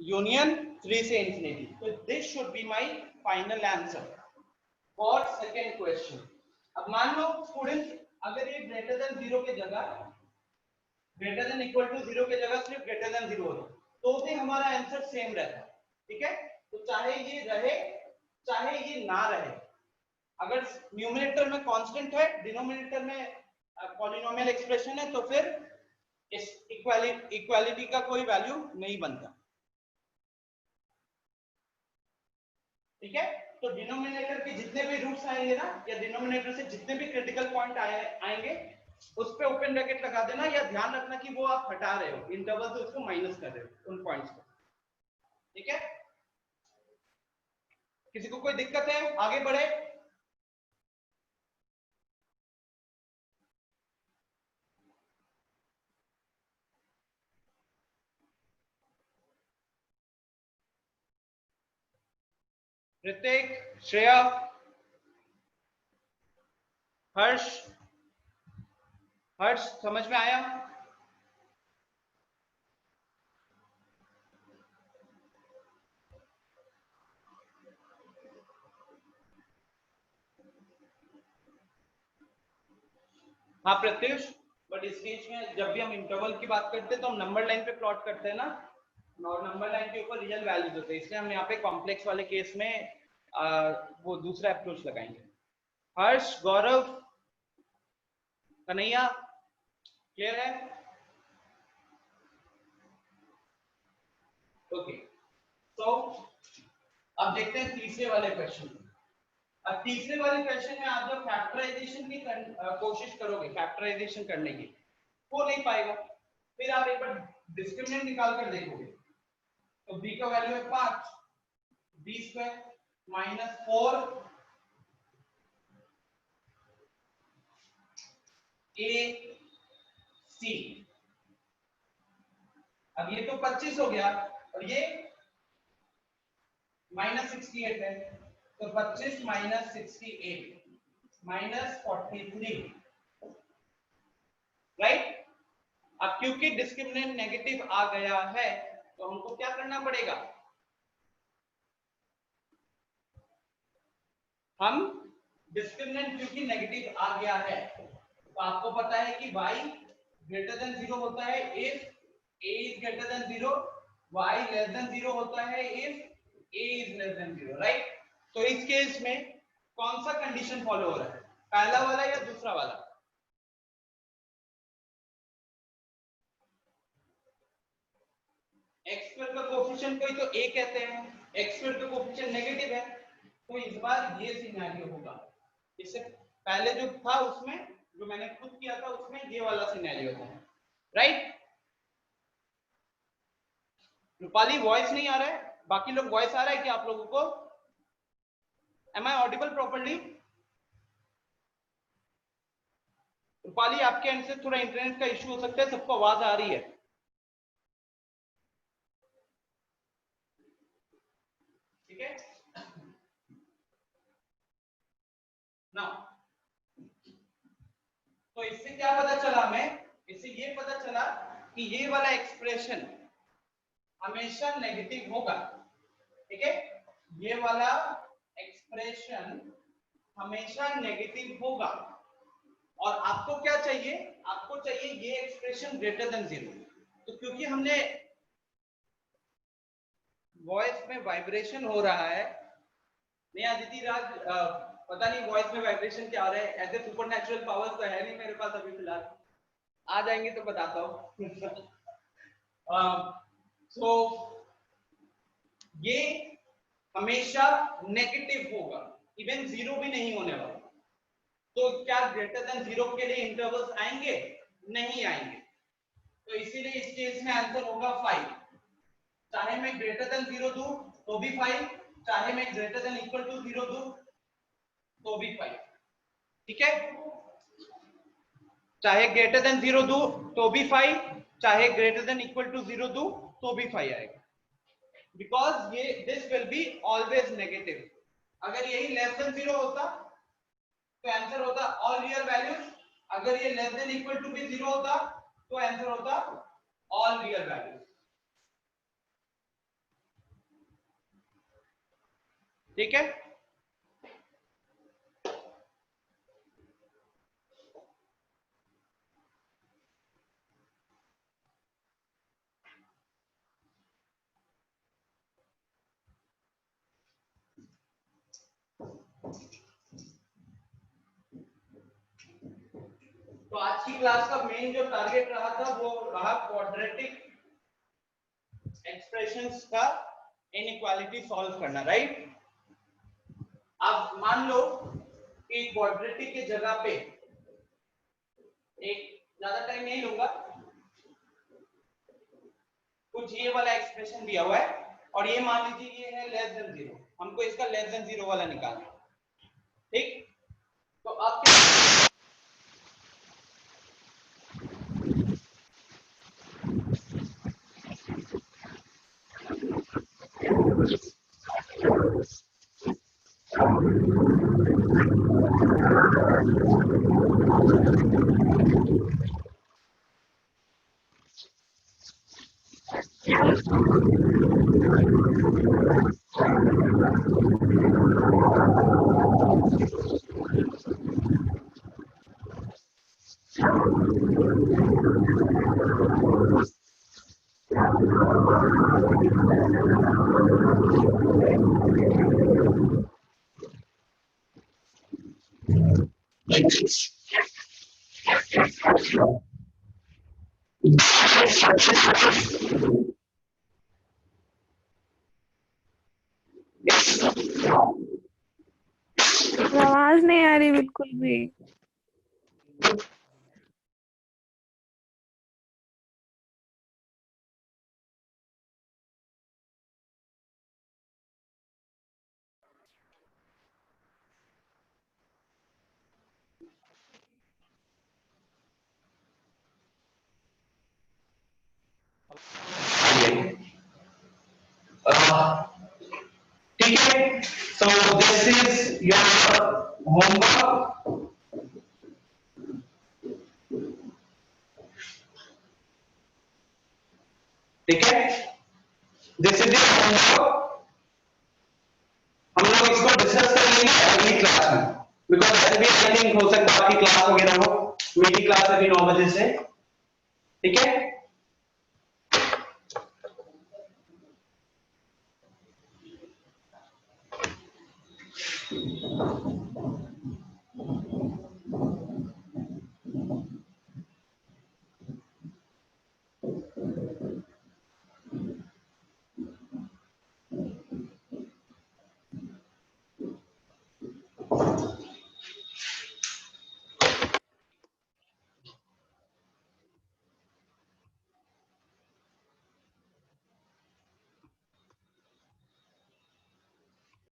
[SPEAKER 1] यूनियन 3 से इंफिनिटी। तो this should be my final answer for second question. अब मान लो स्टूडेंट्स, अगर ये ग्रेटर देन 0 के जगह, ग्रेटर देन इक्वल टू 0 के जगह सिर्फ ग्रेटर देन 0 हो तो भी हमारा आंसर सेम रहता है। ठीक है, तो चाहे ये रहे चाहे ये ना रहे, अगर न्यूमरेटर में कांस्टेंट है, डिनोमिनेटर में पॉलिनोमियल एक्सप्रेशन है, तो फिर इस इक्वालिटी का कोई वैल्यू नहीं बनता। ठीक है, तो डिनोमिनेटर के जितने भी रूट्स आएंगे ना, या डिनोमिनेटर से जितने भी क्रिटिकल पॉइंट आएंगे, उस पे ओपन ब्रैकेट लगा देना, या ध्यान रखना कि वो आप हटा रहे हो, इंटरवल से उसको माइनस कर रहे हो उन पॉइंट्स को। ठीक है, किसी को कोई दिक्कत है, आगे बढ़े। ऋतिक, श्रेया, हर्ष, समझ में आया? हाँ प्रत्युष, बट इस केस में जब भी हम इंटरवल की बात करते हैं तो हम नंबर लाइन पे प्लॉट करते हैं ना, और नंबर लाइन के ऊपर रियल वैल्यूज होते हैं, इसलिए हम यहाँ पे कॉम्प्लेक्स वाले केस में वो दूसरा अप्रोच लगाएंगे। हर्ष, गौरव, कन्हैया, क्लियर है? ओके, तो अब देखते हैं तीसरे वाले क्वेश्चन। अब तीसरे वाले क्वेश्चन में आप जब फैक्टराइजेशन की कोशिश करोगे, फैक्टराइजेशन करने की, हो नहीं पाएगा, फिर आप एक बार डिस्क्रिमिनेंट निकाल कर देखोगे, तो b का वैल्यू है 5, b स्क्वायर माइनस 4 ac। अब ये तो 25 हो गया और ये माइनस 68 है, तो 25 माइनस 68 माइनस 43, राइट? अब क्योंकि डिस्क्रिमिनेंट नेगेटिव आ गया है तो हमको क्या करना पड़ेगा, हम डिस्क्रिमिनेंट क्योंकि नेगेटिव आ गया है तो आपको पता है कि y ग्रेटर देन 0 होता है if a is greater than 0, y less than 0 होता है if a is less than 0, right? तो इस केस में कौन सा कंडीशन फॉलो हो रहा है, पहला वाला या दूसरा वाला? x स्क्वायर का कोएफिशिएंट कोई तो a कहते हैं, x स्क्वायर का कोएफिशिएंट नेगेटिव है, तो इस बार ये सिनेरियो होगा। इससे पहले जो था उसमें, जो मैंने खुद किया था उसमें ये वाला सिनेरियो था, राइट? रूपाली वॉइस नहीं आ रहा है, बाकी लोग वॉइस आ रहा है क्या आप लोगों को? Am I audible properly? Rupali आपके एंड से थोड़ा इंटरनेट का इश्यू हो सकता है, सबको आवाज आ रही है? ठीक है ना? तो इससे क्या पता चला हमें, इससे ये पता चला कि ये वाला एक्सप्रेशन हमेशा नेगेटिव होगा, ठीक है? ये वाला एक्सप्रेशन हमेशा नेगेटिव होगा और आपको क्या चाहिए, आपको चाहिए ये एक्सप्रेशन ग्रेटर देन 0। तो क्योंकि हमने वॉइस में वाइब्रेशन हो रहा है, नहीं आदिति राज, पता नहीं वॉइस में वाइब्रेशन क्या हो रहा है, ऐसे सुपरनैचुरल पावर्स तो है नहीं मेरे पास अभी फिलहाल, आ जाएंगे तो बताता हूँ। सो ये हमेशा नेगेटिव होगा, इवन 0 भी नहीं होने वाला। तो क्या ग्रेटर देन 0 के लिए इंटरवल्स आएंगे? नहीं आएंगे, तो इसीलिए इस केस में आंसर होगा 5। चाहे मैं ग्रेटर देन 0 दूं तो भी 5, चाहे मैं ग्रेटर देन इक्वल टू 0 दूं तो भी 5, ठीक है? चाहे ग्रेटर देन 0 दूं तो भी 5, चाहे ग्रेटर देन इक्वल टू 0 दूं तो भी 5 आएगा, बिकॉज ये this will be always negative. अगर यही लेस देन 0 होता तो आंसर होता ऑल रियल वैल्यूज, अगर ये लेस देन इक्वल टू भी 0 होता तो आंसर होता ऑल रियल वैल्यूज, ठीक है? तो आज की क्लास का मेन जो टारगेट रहा था वो रहा क्वाड्रेटिक एक्सप्रेशंस का इनइक्वालिटी सॉल्व करना, राइट? अब मान लो कि क्वाड्रेटिक की जगह पे, एक ज्यादा टाइम नहीं लूंगा, कुछ ये वाला एक्सप्रेशन दिया हुआ है और ये मान लीजिए ये है लेस देन 0, हमको इसका लेस देन 0 वाला निकालना है, ठीक? तो अब क्या,
[SPEAKER 3] आवाज नहीं आ रही बिल्कुल भी।
[SPEAKER 5] ठीक है, so this is your homework. ठीक है, दिस इज योर होमवर्क। हम लोग इसको डिस्कस करेंगे अगली क्लास में, because there be I think हो सकता है आपकी क्लास वगैरह हो, मेरी क्लास अभी 9 बजे से। ठीक है,